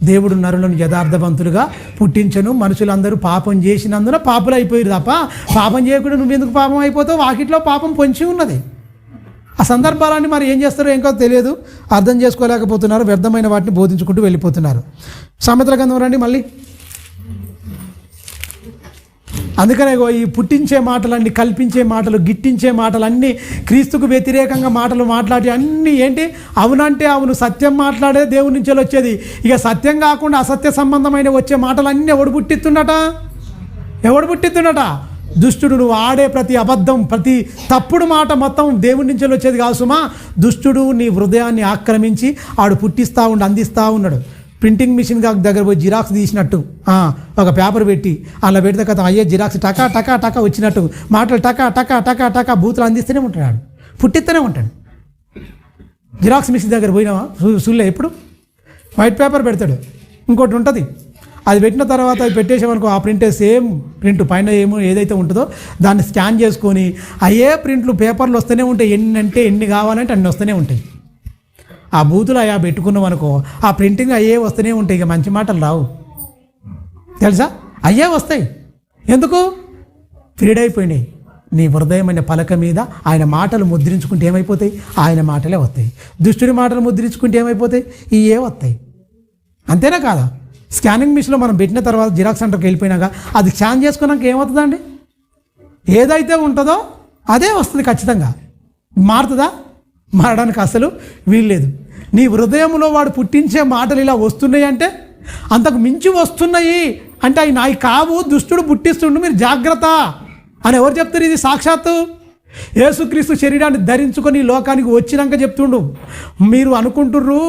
దేవుడు నరులను యథార్థవంతులుగా పుట్టించను. మనుషులందరూ పాపం చేసినందున పాపులు అయిపోయారు తప్ప పాపం చేయకుండా నువ్వెందుకు పాపం అయిపోతావు? వాకిట్లో పాపం పొంచి ఉన్నది. ఆ సందర్భాలన్నీ మరి ఏం చేస్తారో ఏంకో తెలియదు, అర్థం చేసుకోలేకపోతున్నారు, వ్యర్థమైన వాటిని బోధించుకుంటూ వెళ్ళిపోతున్నారు. సామెతల గ్రంథం రండి మళ్ళీ. అందుకనే ఈ పుట్టించే మాటలన్నీ, కల్పించే మాటలు, గిట్టించే మాటలు అన్నీ, క్రీస్తుకు వ్యతిరేకంగా మాటలు మాట్లాడి అన్నీ ఏంటి? అవునంటే అవును, సత్యం మాట్లాడే దేవుడి నుంచి వచ్చేది. ఇక సత్యం కాకుండా అసత్య సంబంధమైన వచ్చే మాటలన్నీ ఎవడు పుట్టిస్తుండట? దుష్టుడు. నువ్వు ఆడే ప్రతి అబద్ధం, ప్రతి తప్పుడు మాట మొత్తం దేవుడి నుంచి వచ్చేది కాదు సుమా. దుష్టుడు నీ హృదయాన్ని ఆక్రమించి ఆడు పుట్టిస్తూ అందిస్తూ ఉన్నాడు. ప్రింటింగ్ మిషన్ దగ్గర పోయి జిరాక్స్ తీసినట్టు ఒక పేపర్ పెట్టి అలా పెడితే కదా అయ్యే జిరాక్స్ టకా టకా టకా వచ్చినట్టు మాటలు టకా టకా టకా టకా బూతులు అందిస్తూనే ఉంటాడు, పుట్టిస్తూనే ఉంటాడు. జిరాక్స్ మిషన్ దగ్గర పోయినావా? సుల్లే ఎప్పుడు వైట్ పేపర్ పెడతాడు, ఇంకోటి ఉంటుంది అది పెట్టిన తర్వాత అది పెట్టేసామనుకో, ఆ ప్రింటే సేమ్ ప్రింట్ పైన ఏదైతే ఉంటుందో దాన్ని స్కాన్ చేసుకొని అయ్యే ప్రింట్లు పేపర్లు వస్తూనే ఉంటాయి. ఎన్ని కావాలంటే అన్ని వస్తూనే ఉంటాయి. ఆ బూతులు అయ్యా పెట్టుకున్నాం అనుకో, ఆ ప్రింటింగ్ అయ్యే వస్తూనే ఉంటాయి. ఇక మంచి మాటలు రావు, తెలుసా? అయ్యే వస్తాయి. ఎందుకు? ఫీడ్ అయిపోయినాయి. నీ హృదయమైన పలక మీద ఆయన మాటలు ముద్రించుకుంటే ఏమైపోతాయి? ఆయన మాటలే వస్తాయి. దుష్టుడి మాటలు ముద్రించుకుంటే ఏమైపోతాయి? ఇవే వస్తాయి. అంతేనా కాదా? స్కానింగ్ మిషన్లో మనం పెట్టిన తర్వాత జిరాక్స్ సెంటర్కి వెళ్ళిపోయినాక అది స్కాన్ చేసుకున్నాక ఏమవుతుందండి? ఏదైతే ఉంటుందో అదే వస్తుంది ఖచ్చితంగా. మారుతుందా? మారడానికి అసలు వీల్లేదు. నీ హృదయంలో వాడు పుట్టించే మాటలు ఇలా వస్తున్నాయి అంటే, అంతకు మించి వస్తున్నాయి అంటే అవి నాయి కావు, దుష్టుడు పుట్టిస్తుండు, మీరు జాగ్రత్త అని ఎవరు చెప్తారు? ఇది సాక్షాత్తు యేసుక్రీస్తు శరీరాన్ని ధరించుకొని లోకానికి వచ్చినాక చెప్తుండు. మీరు అనుకుంటుర్రు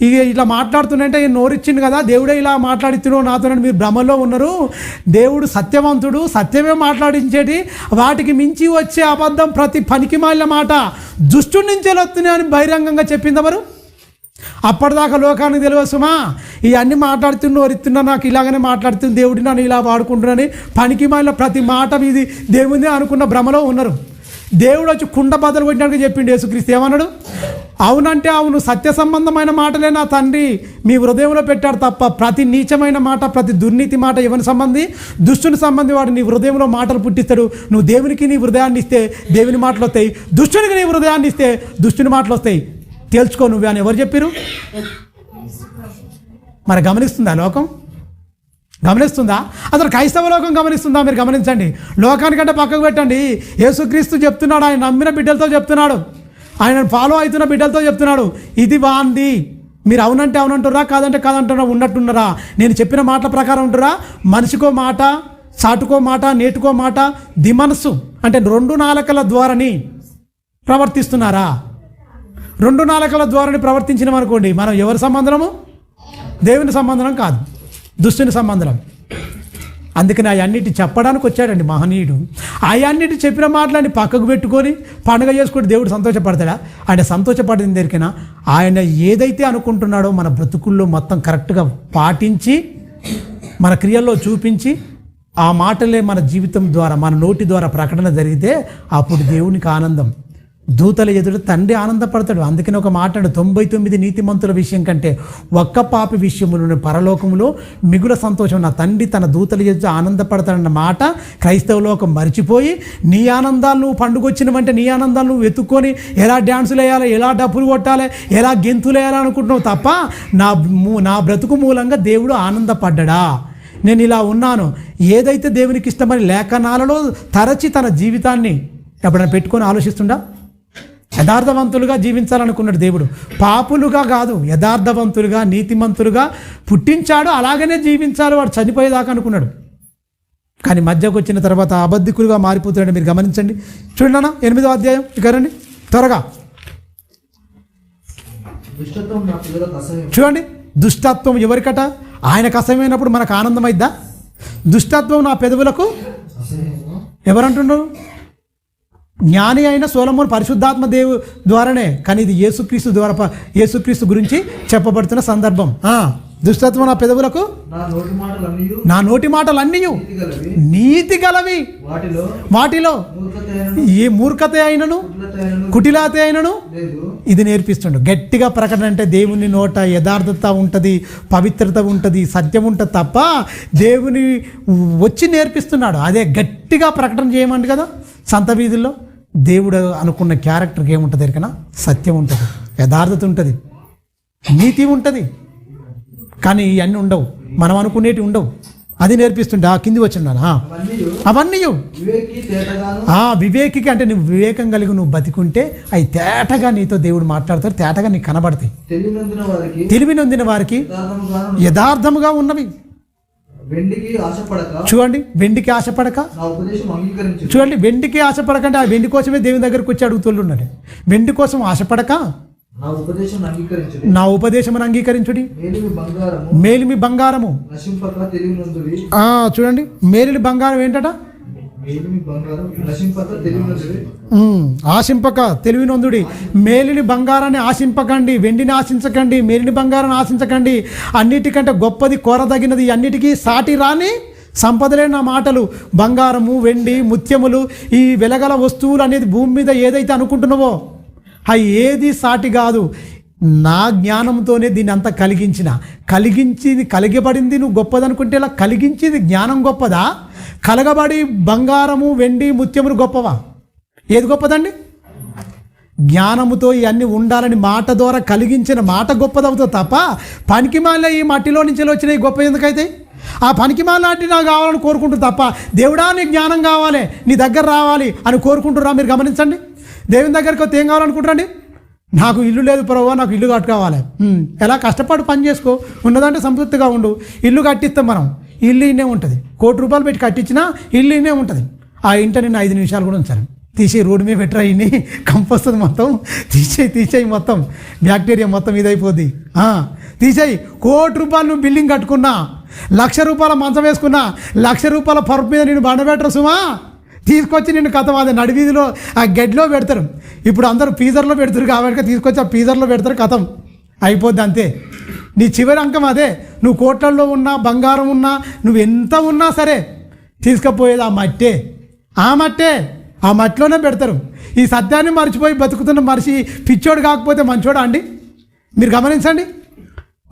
ఇక ఇట్లా మాట్లాడుతుంటే నోరిచ్చిండు కదా, దేవుడే ఇలా మాట్లాడిస్తున్నాడు నాతోనని మీరు భ్రమలో ఉన్నారు. దేవుడు సత్యవంతుడు, సత్యమే మాట్లాడించేటి. వాటికి మించి వచ్చే అబద్ధం ప్రతి పనికి మాలిన మాట దుష్టుడి నుంచే వస్తున్నాయి అని బహిరంగంగా చెప్పింది ఎవరు? అప్పటిదాకా లోకానికి తెలియదు సుమా, ఇవన్నీ మాట్లాడుతున్నా వరిస్తున్నా, నాకు ఇలాగనే మాట్లాడుతుంది, దేవుడి నన్ను ఇలా వాడుకుంటున్నాను, పనికి మాలిన ప్రతి మాట ఇది దేవుడే అనుకున్న భ్రమలో ఉన్నారు. దేవుడు వచ్చి కుండ బదులు కొట్టినట్టుగా చెప్పిండు యేసుక్రీస్తు. ఏమన్నాడు? అవునంటే అవును, సత్య సంబంధమైన మాటలే నా తండ్రి మీ హృదయంలో పెట్టాడు తప్ప ప్రతి నీచమైన మాట, ప్రతి దుర్నీతి మాట ఎవరి సంబంధి? దుష్టుని సంబంధి. వాడు నీ హృదయంలో మాటలు పుట్టిస్తాడు. నువ్వు దేవునికి నీ హృదయాన్ని ఇస్తే దేవుని మాటలు వస్తాయి, దుష్టునికి నీ హృదయాన్ని ఇస్తే దుష్టుని మాటలు వస్తాయి. తేల్చుకో నువ్వే అని ఎవరు చెప్పారు? మరి గమనిస్తుందా లోకం? గమనిస్తుందా? అసలు క్రైస్తవ లోకం గమనిస్తుందా? మీరు గమనించండి. లోకానికంటే పక్కకు పెట్టండి. యేసుక్రీస్తు చెప్తున్నాడు, ఆయన నమ్మిన బిడ్డలతో చెప్తున్నాడు, ఆయన ఫాలో అవుతున్న బిడ్డలతో చెప్తున్నాడు, ఇది బాగుంది. మీరు అవునంటే అవునంటురా, కాదంటే కాదంటురా, ఉన్నట్టున్నారా? నేను చెప్పిన మాటల ప్రకారం ఉంటురా? మనిషికో మాట, చాటుకో మాట, నేటుకో మాట, దిమనస్సు అంటే 2 నాలుకల ద్వారాని ప్రవర్తిస్తున్నారా? 2 నాలుకల ద్వారాని ప్రవర్తించినాం అనుకోండి, మనం ఎవరి సంబంధము? దేవుని సంబంధం కాదు, దుష్టుని సంబంధం. అందుకని అన్నిటి చెప్పడానికి వచ్చాడండి మహనీయుడు. అన్నిటి చెప్పిన మాటలని పక్కకు పెట్టుకొని పండుగ చేసుకుంటే దేవుడు సంతోషపడతాడా? ఆయన సంతోషపడింది దొరికినా ఆయన ఏదైతే అనుకుంటున్నాడో మన బ్రతుకుల్లో మొత్తం కరెక్ట్గా పాటించి మన క్రియల్లో చూపించి ఆ మాటలే మన జీవితం ద్వారా, మన నోటి ద్వారా ప్రకటన జరిగితే అప్పుడు దేవునికి ఆనందం. దూతల ఎదుట తండ్రి ఆనందపడతాడు. అందుకని ఒక మాట, 99 నీతిమంతుల విషయం కంటే ఒక్క పాపి విషయంలో పరలోకంలో మిగుల సంతోషం నా తండ్రి తన దూతల ఎదుట ఆనందపడతాడన్న మాట క్రైస్తవ లోకం మర్చిపోయి, నీ ఆనందాలు నువ్వు పండుగ వచ్చినవంటే నీ ఆనందాలు నువ్వు వెతుక్కొని ఎలా డ్యాన్సులు వేయాలి, ఎలా డప్పులు కొట్టాలి, ఎలా గెంతులు వేయాలి అనుకుంటున్నావు తప్ప నా బ్రతుకు మూలంగా దేవుడు ఆనందపడ్డా, నేను ఇలా ఉన్నాను. ఏదైతే దేవునికి ఇష్టమని లేఖనాలలో తరచి తన జీవితాన్ని ఎప్పుడైనా పెట్టుకొని ఆలోచిస్తుండా? యథార్థవంతులుగా జీవించాలనుకున్నాడు దేవుడు. పాపులుగా కాదు, యథార్థవంతులుగా నీతిమంతులుగా పుట్టించాడు. అలాగనే జీవించాలి వాడు చనిపోయేదాకా అనుకున్నాడు. కానీ మధ్యకు వచ్చిన తర్వాత అబద్ధికులుగా మారిపోతున్నాడు. మీరు గమనించండి. చూడండి 8వ అధ్యాయం రండి త్వరగా చూడండి. దుష్టత్వం ఎవరికట? ఆయనకు అసహ్యమైనప్పుడు మనకు ఆనందం అయిద్దా? దుష్టత్వం నా పెదవులకు ఎవరంటున్నారు? జ్ఞాని అయిన సొలొమోను పరిశుద్ధాత్మ దేవు ద్వారానే, కానీ ఇది యేసుక్రీస్తు ద్వారా, యేసుక్రీస్తు గురించి చెప్పబడుతున్న సందర్భం. దుష్టత్వం నా పెదవులకు, నా నోటి మాటలన్నీ నీతి గలవి, వాటిలో ఏ మూర్ఖత అయినను కుటిలాత అయినను ఇది నేర్పిస్తుండు. గట్టిగా ప్రకటన అంటే దేవుని నోట యథార్థత ఉంటుంది, పవిత్రత ఉంటుంది, సత్యం ఉంటుంది తప్ప దేవుని వచ్చి నేర్పిస్తున్నాడు. అదే గట్టిగా ప్రకటన చేయమండి కదా సంత వీధుల్లో. దేవుడు అనుకున్న క్యారెక్టర్కి ఏముంటుంది ఎరికనా? సత్యం ఉంటుంది, యథార్థత ఉంటుంది, నీతి ఉంటుంది. కానీ ఇవన్నీ ఉండవు, మనం అనుకునేటివి ఉండవు. అది నేర్పిస్తుంటే కింది వచ్చిన్నాను అవన్నీ వివేకికి అంటే నువ్వు వివేకం కలిగి నువ్వు బతికుంటే అవి తేటగా నీతో దేవుడు మాట్లాడతారు, తేటగా నీకు కనబడతాయి. తెలివి నొందిన వారికి యథార్థముగా ఉన్నవి. చూడండి, వెండికి ఆశపడక, చూడండి వెండికి ఆశపడకంటే ఆ వెండి కోసమే దేవుని దగ్గరకు వచ్చి అడుగుతున్నాడు. వెండి కోసం ఆశపడక నా ఉపదేశమును అంగీకరించుడి, మేలిమి బంగారము. చూడండి, మేలిమి బంగారం ఏంటట? ఆశింపక తెలివినొందుడి. మేలిని బంగారాన్ని ఆశింపకండి, వెండిని ఆశించకండి, మేలిని బంగారాన్ని ఆశించకండి. అన్నిటికంటే గొప్పది కోరదగినది, అన్నిటికీ సాటి రాని సంపదలే నా మాటలు. బంగారము, వెండి, ముత్యములు, ఈ వెలగల వస్తువులు అనేది భూమి మీద ఏదైతే అనుకుంటున్నావో అవి ఏది సాటి కాదు. నా జ్ఞానంతోనే దీన్ని అంతా కలిగించింది కలిగబడింది నువ్వు గొప్పదనుకుంటే ఇలా కలిగించింది జ్ఞానం గొప్పదా? కలగబడి బంగారము, వెండి, ముత్యములు గొప్పవా? ఏది గొప్పదండి? జ్ఞానముతో ఇవన్నీ ఉండాలని మాట ద్వారా కలిగించిన మాట గొప్పదవుతుంది తప్ప పనికిమాల ఈ మట్టిలో నుంచి వచ్చిన ఈ గొప్ప ఎందుకైతే ఆ పనికిమాల నాటి నాకు కావాలని కోరుకుంటుంది తప్ప దేవుడా నీ జ్ఞానం కావాలి, నీ దగ్గర రావాలి అని కోరుకుంటురా? మీరు గమనించండి. దేవుని దగ్గరికి వస్తే ఏం కావాలనుకుంటారండి? నాకు ఇల్లు లేదు ప్రభువా, నాకు ఇల్లు కట్టుకోవాలి. ఎలా కష్టపడి పని చేసుకో, ఉన్నదంటే సంతృప్తిగా ఉండు. ఇల్లు కట్టిస్తాం మనం, ఇల్లు ఇన్నే ఉంటుంది. ₹1,00,00,000 పెట్టి కట్టించినా ఇల్లు ఇన్నే ఉంటుంది. ఆ ఇంట నేను 5 నిమిషాలు కూడా ఉంచాను. తీసి రోడ్డు మీద పెట్టరా, ఇన్ని కంపొస్తుంది మొత్తం, తీసేయి మొత్తం బ్యాక్టీరియా మొత్తం ఇదైపోద్ది. తీసేయి. ₹1,00,00,000 నువ్వు బిల్డింగ్ కట్టుకున్నా, ₹1,00,000 మంచం వేసుకున్నా, ₹1,00,000 పరుపు మీద నేను బండబెట్టరు సుమా, తీసుకొచ్చి నిన్ను కథ అదే నడివీధిలో ఆ గడ్డిలో పెడతారు. ఇప్పుడు అందరూ పీజర్లో పెడతారు కాబట్టి తీసుకొచ్చి ఆ పీజర్లో పెడతారు, కథం అయిపోద్ది అంతే. నీ చివరి అంకం అదే. నువ్వు కోట్లల్లో ఉన్నా, బంగారం ఉన్నా, నువ్వు ఎంత ఉన్నా సరే తీసుకుపోయేది ఆ మట్టే. ఆ మట్టిలోనే పెడతారు. ఈ సత్యాన్ని మర్చిపోయి బతుకుతున్న మనిషి పిచ్చోడు కాకపోతే మంచోడా అండి? మీరు గమనించండి.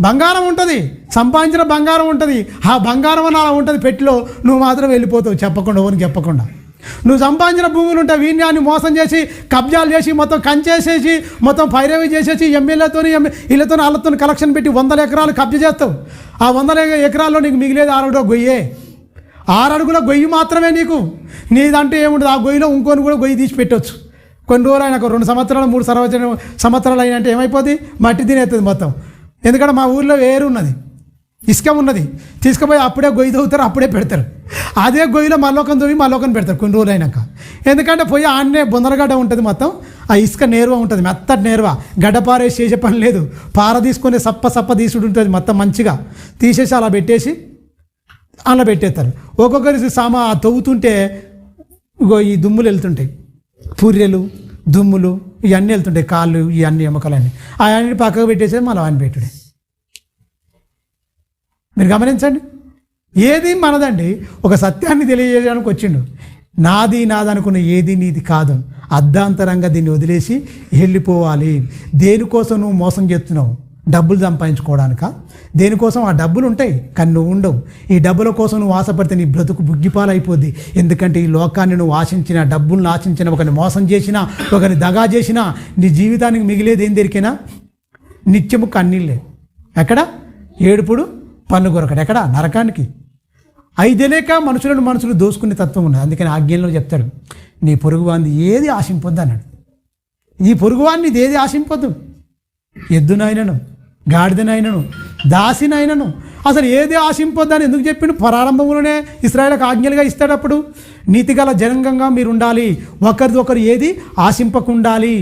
బంగారం ఉంటుంది, సంపాదించిన బంగారం ఉంటుంది, ఆ బంగారం అని అలా ఉంటుంది పెట్టిలో, నువ్వు మాత్రం వెళ్ళిపోతావు చెప్పకుండా, ఎవరికి చెప్పకుండా. నువ్వు సంపాదించిన భూములు ఉంటాయి, వీణ్యాన్ని మోసం చేసి కబ్జాలు చేసి మొత్తం కంచేసేసి మొత్తం పైరవి చేసేసి ఎమ్మెల్యేతో వాళ్ళతో కలెక్షన్ పెట్టి 100 ఎకరాలు కబ్జా చేస్తావు. ఆ 100 ఎకరాల్లో నీకు మిగిలేదు 6 అడుగుల గొయ్యే. 6 అడుగుల గొయ్యి మాత్రమే నీకు. నీదంటే ఏముంటుంది? ఆ గొయ్యిలో ఇంకొని కూడా గొయ్యి తీసి పెట్టవచ్చు. కొన్ని రోజులు అయినా 2 సంవత్సరాలు 3 సంవత్సరాలు అయినంటే ఏమైపోద్ది? మట్టి తినేస్తుంది మొత్తం. ఎందుకంటే మా ఊర్లో వేరు ఉన్నది, ఇసుక ఉన్నది, తీసుకుపోయి అప్పుడే గొయ్యి తవ్వుతారు, అప్పుడే పెడతారు. అదే గొయ్యిలో మళ్ళొకని తవ్వి మళ్ళొకని పెడతారు కొన్ని రోజులు అయినాక. ఎందుకంటే పోయి ఆడనే బొందరగడ్డ ఉంటుంది మొత్తం, ఆ ఇసుక నేరువ ఉంటుంది, మెత్తటి నేరువ, గడ్డపారేసి చేసే పని లేదు. పార తీసుకొని సప్ప తీసుడు ఉంటుంది మొత్తం మంచిగా తీసేసి అలా పెట్టేసి అలా పెట్టేస్తారు. ఒక్కొక్కరి తవ్వుతుంటే ఈ దుమ్ములు వెళ్తుంటాయి, పుర్రెలు దుమ్ములు ఇవన్నీ వెళ్తుంటాయి, కాళ్ళు ఇవన్నీ ఎముకలన్నీ అవన్నీ పక్కకు పెట్టేసేది మళ్ళీ అవన్నీ పెట్టుడే. మీరు గమనించండి. ఏది మనదండి? ఒక సత్యాన్ని తెలియజేయడానికి వచ్చిండు. నాది అనుకున్న ఏది నీది కాదు, అర్ధాంతరంగా దీన్ని వదిలేసి వెళ్ళిపోవాలి. దేనికోసం నువ్వు మోసం చేస్తున్నావు? డబ్బులు సంపాదించుకోవడానిక? దేనికోసం? ఆ డబ్బులు ఉంటాయి కానీ నువ్వు ఉండవు. ఈ డబ్బుల కోసం నువ్వు ఆశపడితే నీ బ్రతుకు బుగ్గిపాలైపోద్ది. ఎందుకంటే ఈ లోకాన్ని నువ్వు ఆశించిన, డబ్బులను ఆశించిన, ఒకరిని మోసం చేసినా, ఒకరిని దగా చేసినా నీ జీవితానికి మిగిలేది ఏం దొరికినా నిత్యము కన్నీళ్ళే. ఎక్కడ? ఏడుపుడు పన్ను కొరకడు. ఎక్కడ? నరకానికి. ఐదేలేక మనుషులు దోసుకునే తత్వం ఉన్నది. అందుకని ఆజ్ఞలో చెప్తాడు, నీ పొరుగువాన్ని ఏది ఆశింపొద్దు అన్నాడు. ఈ పొరుగువాన్ని ఇది ఏది ఆశింపొద్దు. ఎద్దునైనను, గాడిదనైనను, దాసినైనను అసలు ఏది ఆశింపొద్దని ఎందుకు చెప్పిండు? ప్రారంభంలోనే ఇశ్రాయేలుకు ఆజ్ఞలుగా ఇస్తాడప్పుడు. నీతిగల జనాంగంగా మీరు ఉండాలి, ఒకరిది ఒకరు ఏది ఆశింపకుండాలి,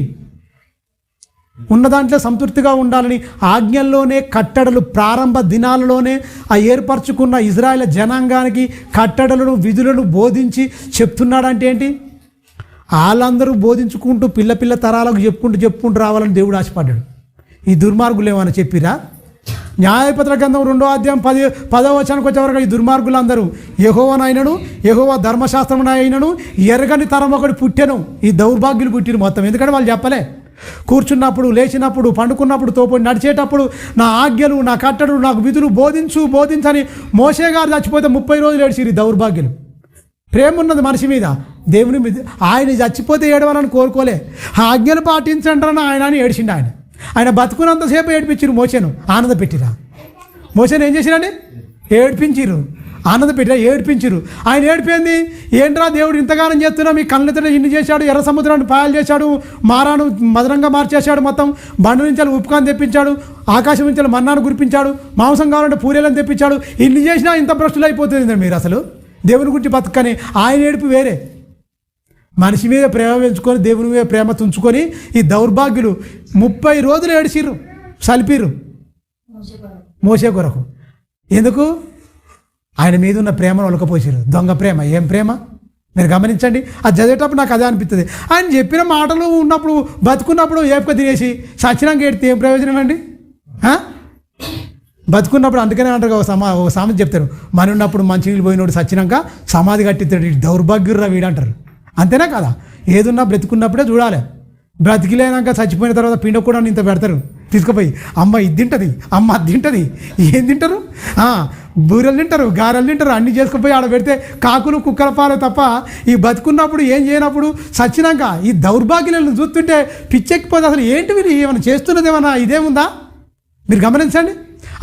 ఉన్న దాంట్లో సంతృప్తిగా ఉండాలని ఆజ్ఞల్లోనే కట్టడలు ప్రారంభ దినాలలోనే ఆ ఏర్పరచుకున్న ఇజ్రాయేల్ జనాంగానికి కట్టడలను విధులను బోధించి చెప్తున్నాడంటే ఏంటి? వాళ్ళందరూ బోధించుకుంటూ పిల్ల తరాలకు చెప్పుకుంటూ రావాలని దేవుడు ఆశపడ్డాడు. ఈ దుర్మార్గులు ఏమైనా చెప్పిరా? న్యాయపత్ర గ్రంథం 2వ అధ్యాయం 10వ వచనానికి వచ్చేవరకు ఈ దుర్మార్గులందరూ యెహోవానైనను యెహోవా ధర్మశాస్త్రమునైనను ఎరగని తరం ఒకటి పుట్టెను. ఈ దౌర్భాగ్యులు పుట్టిరు మొత్తం. ఎందుకంటే వాళ్ళు చెప్పలే. కూర్చున్నప్పుడు, లేచినప్పుడు, పండుకున్నప్పుడు, తోపు నడిచేటప్పుడు నా ఆజ్ఞలు, నా కట్టడలు, నాకు విధులు బోధించని మోషే గారు చచ్చిపోతే 30 రోజులు ఏడ్చిరు ఈ దౌర్భాగ్యులు. ప్రేమ ఉన్నది మనిషి మీద, దేవుని మీద. ఆయన చచ్చిపోతే ఏడవాలని కోరుకోలే, ఆ ఆజ్ఞలు పాటించండి ఆయన అని ఏడ్చిండు. ఆయన బతుకున్నంతసేపు ఏడిపించిరు మోషేను, ఆనంద పెట్టిరా. మోషేను ఏం చేసిరండి? ఏడిపించిరు, ఆనంద పెట్టిరా, ఏడిపించిరు. ఆయన ఏడిపోయింది ఏంట్రా దేవుడు ఇంతగానం చేస్తున్నా, మీ కళ్ళెత్తట ఇన్ని చేశాడు, ఎర్ర సముద్రాన్ని పాయలు చేశాడు, మారాను మధురంగా మార్చేశాడు, మొత్తం బండ నుంచి ఉప్పుకాన్ని తెప్పించాడు, ఆకాశం నుంచి మన్నాను కురిపించాడు, మాంసం కావాలంటే పూరేలను తెప్పించాడు. ఇన్ని చేసినా ఇంత భ్రష్టులు అయిపోతుంది మీరు అసలు దేవుని గురించి బతుకని. ఆయన ఏడుపు వేరే. మనిషి మీద ప్రేమ పెంచుకొని దేవుని మీద ప్రేమ తుంచుకొని ఈ దౌర్భాగ్యులు 30 రోజులు ఏడిచిర్రు, సలిపిర్రు మోసే కొరకు. ఎందుకు? ఆయన మీద ఉన్న ప్రేమను ఒలకపోసారు. దొంగ ప్రేమ. ఏం ప్రేమ? మీరు గమనించండి, అది చదివేటప్పుడు నాకు అదే అనిపిస్తుంది. ఆయన చెప్పిన మాటలు ఉన్నప్పుడు బతుకున్నప్పుడు ఏపుక తినేసి సచ్చినాక ఏడితే ఏం ప్రయోజనం అండి? బతుకున్నప్పుడు అందుకనే అంటారు ఓ సామెత చెప్తారు, మన ఉన్నప్పుడు మంచినీళ్ళు పోయినోడు సచ్చినాక సమాధి కట్టిస్తాడు, దౌర్భాగ్యుర్రా వీడంటారు. అంతేనా కదా? ఏదున్నా బ్రతుకున్నప్పుడే చూడాలి. బ్రతికిలేనాక చచ్చిపోయిన తర్వాత పిండ కూడా ఇంత పెడతారు తీసుకుపోయి, అమ్మ ఇది తింటుంది, అమ్మ అది తింటుంది. ఏం తింటారు? బూరెలు తింటారు, గారెలు తింటారు, అన్నీ చేసుకుపోయి ఆడ పెడితే కాకులు కుక్కల పాలే తప్ప ఈ బతుకున్నప్పుడు ఏం చేయనప్పుడు చచ్చినాక ఈ దౌర్భాగ్యాలను చూస్తుంటే పిచ్చెక్కిపోతే అసలు ఏంటి వీళ్ళు ఏమైనా చేస్తున్నది ఏమన్నా ఇదేముందా? మీరు గమనించండి.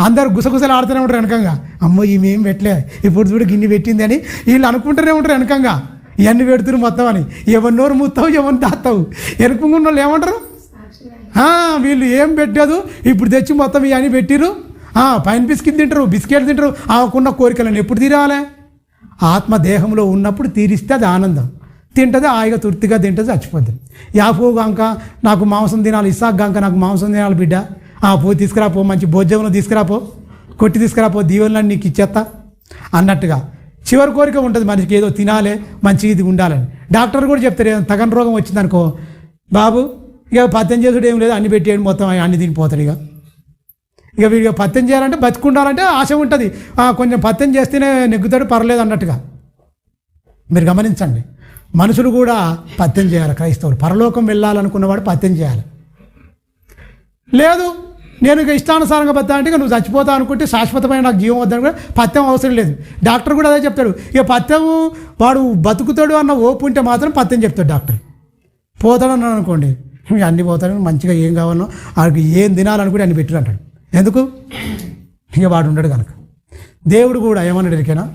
అందరూ గుసగుసలు ఆడుతూనే ఉంటారు వెనకంగా, అమ్మో ఈమెం పెట్టలే ఇప్పుడు చూడు గిన్ని పెట్టింది అని వీళ్ళు అనుకుంటూనే ఉంటారు వెనకంగా, ఇవన్నీ పెడుతురు మొత్తం అని. ఎవరి నోరు మూస్తావు, ఎవరిని దాస్తావు. వెనుకున్న వాళ్ళు ఏమంటారు? వీళ్ళు ఏం పెట్టదు ఇప్పుడు తెచ్చి మొత్తం ఇవన్నీ పెట్టిరు, పైన బిస్కెట్ తింటారు, బిస్కెట్ తింటారు. ఆకున్న కోరికలను ఎప్పుడు తీరాలి? ఆత్మ దేహంలో ఉన్నప్పుడు తీరిస్తే అది ఆనందం. తింటుంది హాయిగా తృప్తిగా తింటుంది, చచ్చిపోతుంది. యాఫో గాంక నాకు మాంసం తినాలి, ఇసాక్ గాంక నాకు మాంసం తినాలి బిడ్డ, పో తీసుకురాపో, మంచి భోజనంలో తీసుకురాపో, కొట్టి తీసుకురాపో, దీవెనలను నీకు ఇచ్చేస్తా అన్నట్టుగా చివరి కోరిక ఉంటుంది మనిషికి, ఏదో తినాలి, మంచిగా ఇది ఉండాలని. డాక్టర్ కూడా చెప్తారు, ఏదో తగని రోగం వచ్చిందనుకో, బాబు ఇక పత్యం చేసుడు ఏం లేదు, అన్ని పెట్టేయండి మొత్తం అన్ని తినిపోతాడు. ఇక వీడిగా పత్యం చేయాలంటే బతుకుండాలంటే ఆశ ఉంటుంది, కొంచెం పత్యం చేస్తేనే నెగ్గుతాడు పర్లేదు అన్నట్టుగా. మీరు గమనించండి, మనుషులు కూడా పత్యం చేయాలి. క్రైస్తవులు పరలోకం వెళ్ళాలనుకున్నవాడు పత్యం చేయాలి. లేదు నేను ఇక ఇష్టానుసారంగా బతా అంటే నువ్వు చచ్చిపోతావు అనుకుంటే శాశ్వతమైన నాకు జీవం వద్దని కూడా పత్యం అవసరం లేదు. డాక్టర్ కూడా అదే చెప్తాడు. ఇక పత్యము వాడు బతుకుతాడు అన్న ఓపు ఉంటే మాత్రం పత్యం చెప్తాడు డాక్టర్. పోతాడు అన్నాను అనుకోండి, అన్నీ పోతాడు, మంచిగా ఏం కావాలో వాడికి ఏం తినాలనుకుంటే అన్ని పెట్టాడు అంటాడు. ఎందుకు? ఇక వాడు ఉండడు కనుక. దేవుడు కూడా ఏమన్నాడు ఎరికేనా,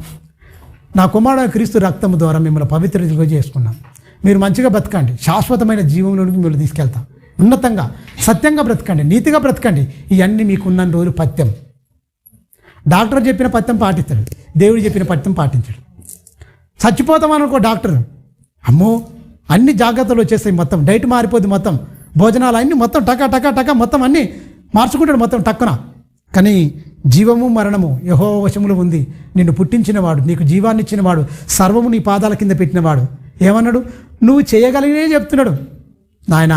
నా కుమారుడు క్రీస్తు రక్తము ద్వారా మిమ్మల్ని పవిత్రతగా చేసుకున్నాను, మీరు మంచిగా బ్రతకండి, శాశ్వతమైన జీవంలోనికి మిమ్మల్ని తీసుకెళ్తాం, ఉన్నతంగా సత్యంగా బ్రతకండి, నీతిగా బ్రతకండి, ఇవన్నీ మీకున్న రోజు పత్యం. డాక్టర్ చెప్పిన పత్యం పాటిస్తాడు, దేవుడు చెప్పిన పత్యం పాటించాడు. చచ్చిపోతామనుకో డాక్టర్, అమ్మో అన్ని జాగ్రత్తలు వచ్చేస్తాయి, మొత్తం డైట్ మారిపోద్ది, మొత్తం భోజనాలు అన్నీ మొత్తం టకా టకా టకా మొత్తం అన్నీ మార్చుకుంటాడు మొత్తం టక్కున. కానీ జీవము మరణము యెహోవా వశములో ఉంది, నిన్ను పుట్టించినవాడు, నీకు జీవాన్ని ఇచ్చినవాడు, సర్వము నీ పాదాల కింద పెట్టినవాడు ఏమన్నాడు? నువ్వు చేయగలిగినే చెప్తున్నాడు. నాయన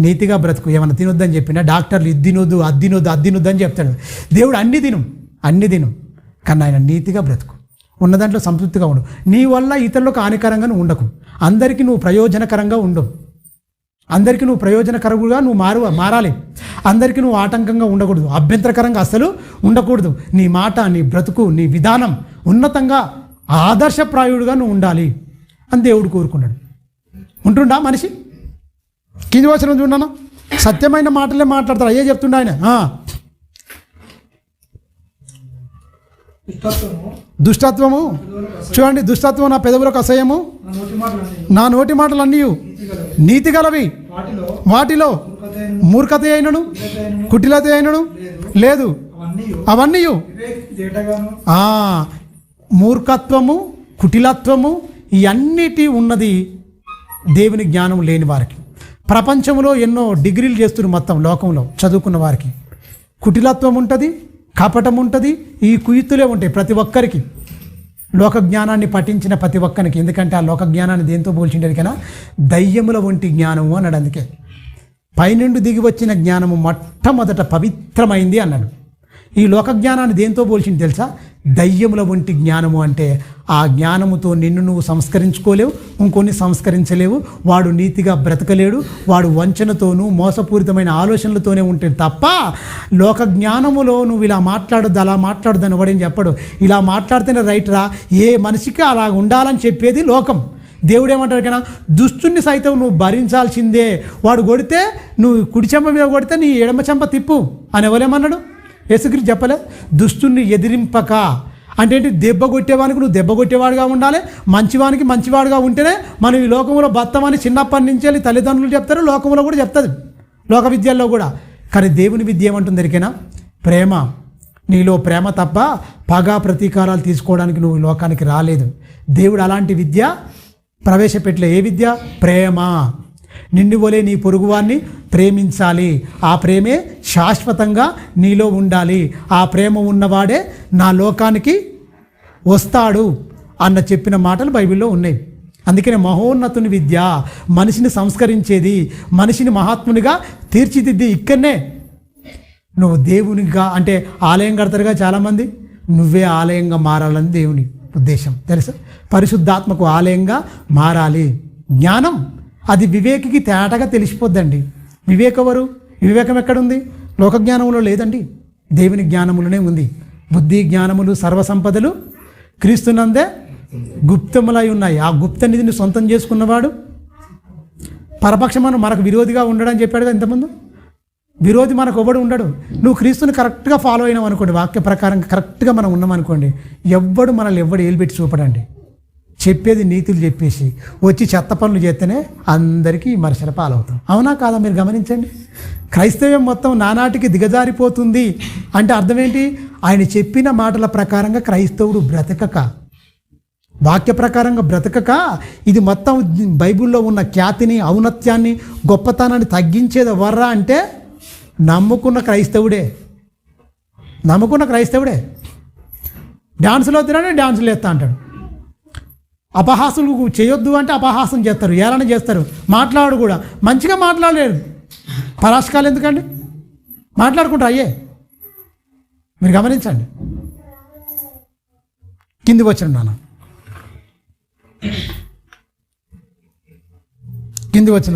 నీతిగా బ్రతుకు, ఏమన్నా తినొద్దని చెప్పినా డాక్టర్లు ఇది తినొద్దు, అది తినొద్దు, అది తినొద్దు అని చెప్తాడు. దేవుడు అన్ని తిను కానీ ఆయన నీతిగా బ్రతుకు, ఉన్న దాంట్లో సంతృప్తిగా ఉండు. నీ వల్ల ఇతరులకు హానికరంగా నువ్వు ఉండకు, అందరికీ నువ్వు ప్రయోజనకరంగా ఉండు, అందరికీ నువ్వు ప్రయోజనకరంగా నువ్వు మారాలి. అందరికీ నువ్వు ఆటంకంగా ఉండకూడదు, అభ్యంతరకరంగా అస్సలు ఉండకూడదు. నీ మాట, నీ బ్రతుకు, నీ విధానం ఉన్నతంగా ఆదర్శప్రాయుడుగా నువ్వు ఉండాలి అని దేవుడు కోరుకున్నాడు. ఉంటుండా మనిషి? కింది వచనం చూడన్నా, సత్యమైన మాటలే మాట్లాడతాడు. అయ్యే చెప్తుండ ఆయన. దుష్టత్వము చూడండి, దుష్టత్వం నా పెదవులకు అసహ్యము, నా నోటి మాటలన్నీ నీతి గలవి, వాటిలో మూర్ఖత అయినను కుటిలత అయినను లేదు. అవన్నీ మూర్ఖత్వము కుటిలత్వము ఈ అన్నిటి ఉన్నది దేవుని జ్ఞానం లేని వారికి. ప్రపంచంలో ఎన్నో డిగ్రీలు చేస్తున్నారు మొత్తం లోకంలో చదువుకున్న వారికి. కుటిలత్వం ఉంటుంది, కపటం ఉంటుంది, ఈ కుయుత్తులే ఉంటాయి ప్రతి ఒక్కరికి, లోక జ్ఞానాన్ని పఠించిన ప్రతి ఒక్కరికి. ఎందుకంటే ఆ లోక జ్ఞానాన్ని దేంతో పోల్చిండేది కన్నా దయ్యముల వంటి జ్ఞానము అన్నాడు. అందుకే పైనుండి దిగి వచ్చిన జ్ఞానము మొట్టమొదట పవిత్రమైంది అన్నాడు. ఈ లోక జ్ఞానాన్ని దేంతో పోల్చింది తెలుసా? దయ్యముల వంటి జ్ఞానము. అంటే ఆ జ్ఞానముతో నిన్ను నువ్వు సంస్కరించుకోలేవు, ఇంకొన్ని సంస్కరించలేవు. వాడు నీతిగా బ్రతకలేడు, వాడు వంచనతోనూ మోసపూరితమైన ఆలోచనలతోనే ఉంటాడు తప్ప లోక జ్ఞానములో నువ్వు ఇలా మాట్లాడొద్దు, అలా మాట్లాడొద్దు అని వాడేం చెప్పడు. ఇలా మాట్లాడితేనే రైట్ రా, ఏ మనిషికి అలా ఉండాలని చెప్పేది లోకం. దేవుడు ఏమంటాడు కన్నా, దుష్టుని సైతం నువ్వు భరించాల్సిందే. వాడు కొడితే నువ్వు కుడి చెంప మీద కొడితే నీ ఎడమ చెంప తిప్పు అని ఎవరేమన్నాడు? యేసుక్రీస్తు చెప్పలే? దుష్టుని ఎదిరింపక అంటే ఏంటి? దెబ్బ కొట్టేవానికి నువ్వు దెబ్బ కొట్టేవాడుగా ఉండాలి, మంచివానికి మంచివాడుగా ఉంటేనే మనం ఈ లోకంలో బతమని చిన్నప్పటి నుంచి వెళ్ళి తల్లిదండ్రులు చెప్తారు, లోకంలో కూడా చెప్తుంది, లోక విద్యల్లో కూడా. కానీ దేవుని విద్య ఏమంటుంది ఎరికేనా? ప్రేమ. నీలో ప్రేమ తప్ప పగా ప్రతీకారాలు తీసుకోవడానికి నువ్వు లోకానికి రాలేదు. దేవుడు అలాంటి విద్య ప్రవేశపెట్టలే. ఏ విద్య? ప్రేమ. నిన్ను వలే నీ పొరుగువాన్ని ప్రేమించాలి, ఆ ప్రేమే శాశ్వతంగా నీలో ఉండాలి, ఆ ప్రేమ ఉన్నవాడే నా లోకానికి వస్తాడు అన్న చెప్పిన మాటలు బైబిల్లో ఉన్నాయి. అందుకనే మహోన్నతుని విద్య మనిషిని సంస్కరించేది, మనిషిని మహాత్మునిగా తీర్చిదిద్ది. ఇక్కడనే నువ్వు దేవునిగా అంటే ఆలయం కడతారుగా చాలామంది, నువ్వే ఆలయంగా మారాలని దేవుని ఉద్దేశం తెలుసా. పరిశుద్ధాత్మకు ఆలయంగా మారాలి. జ్ఞానం అది వివేకికి తేటగా తెలిసిపోద్దండి. వివేకవరు వివేకం ఎక్కడుంది? లోక జ్ఞానంలో లేదండి, దేవుని జ్ఞానములోనే ఉంది. బుద్ధి జ్ఞానములు సర్వసంపదలు క్రీస్తునందే గుప్తములై ఉన్నాయి. ఆ గుప్త నిధిని సొంతం చేసుకున్నవాడు పరపక్షమను మనకు విరోధిగా ఉండడని చెప్పాడుగా ఇంతకుముందు. విరోధి మనకు ఎవడు ఉండడు. నువ్వు క్రీస్తుని కరెక్ట్గా ఫాలో అయినావు అనుకోండి, వాక్య ప్రకారంగా కరెక్ట్గా మనం ఉన్నామనుకోండి, ఎవ్వడు మనల్ని ఎవ్వడు ఏలుపెట్టి చూపడండి. చెప్పేది నీతులు చెప్పేసి వచ్చి చెత్త పనులు చేస్తేనే అందరికీ మరసల పాలవుతాం. అవునా కాదా? మీరు గమనించండి. క్రైస్తవ్యం మొత్తం నానాటికి దిగజారిపోతుంది అంటే అర్థం ఏంటి? ఆయన చెప్పిన మాటల ప్రకారంగా క్రైస్తవుడు బ్రతకక, వాక్య ప్రకారంగా బ్రతకక, ఇది మొత్తం బైబిల్లో ఉన్న ఖ్యాతిని, ఔన్నత్యాన్ని, గొప్పతనాన్ని తగ్గించేది ఎవర్రా అంటే నమ్ముకున్న క్రైస్తవుడే. డాన్సులో తినని డాన్సులు వేస్తా అంటాడు. అపహాసులు చేయొద్దు అంటే అపహాసం చేస్తారు, ఏలన చేస్తారు. మాట్లాడు కూడా మంచిగా మాట్లాడలేరు. పరాశకాలు ఎందుకండి? మాట్లాడుకుంటారు. అయ్యే మీరు గమనించండి. కింది వచ్చిన నాన్న కింది వచ్చిన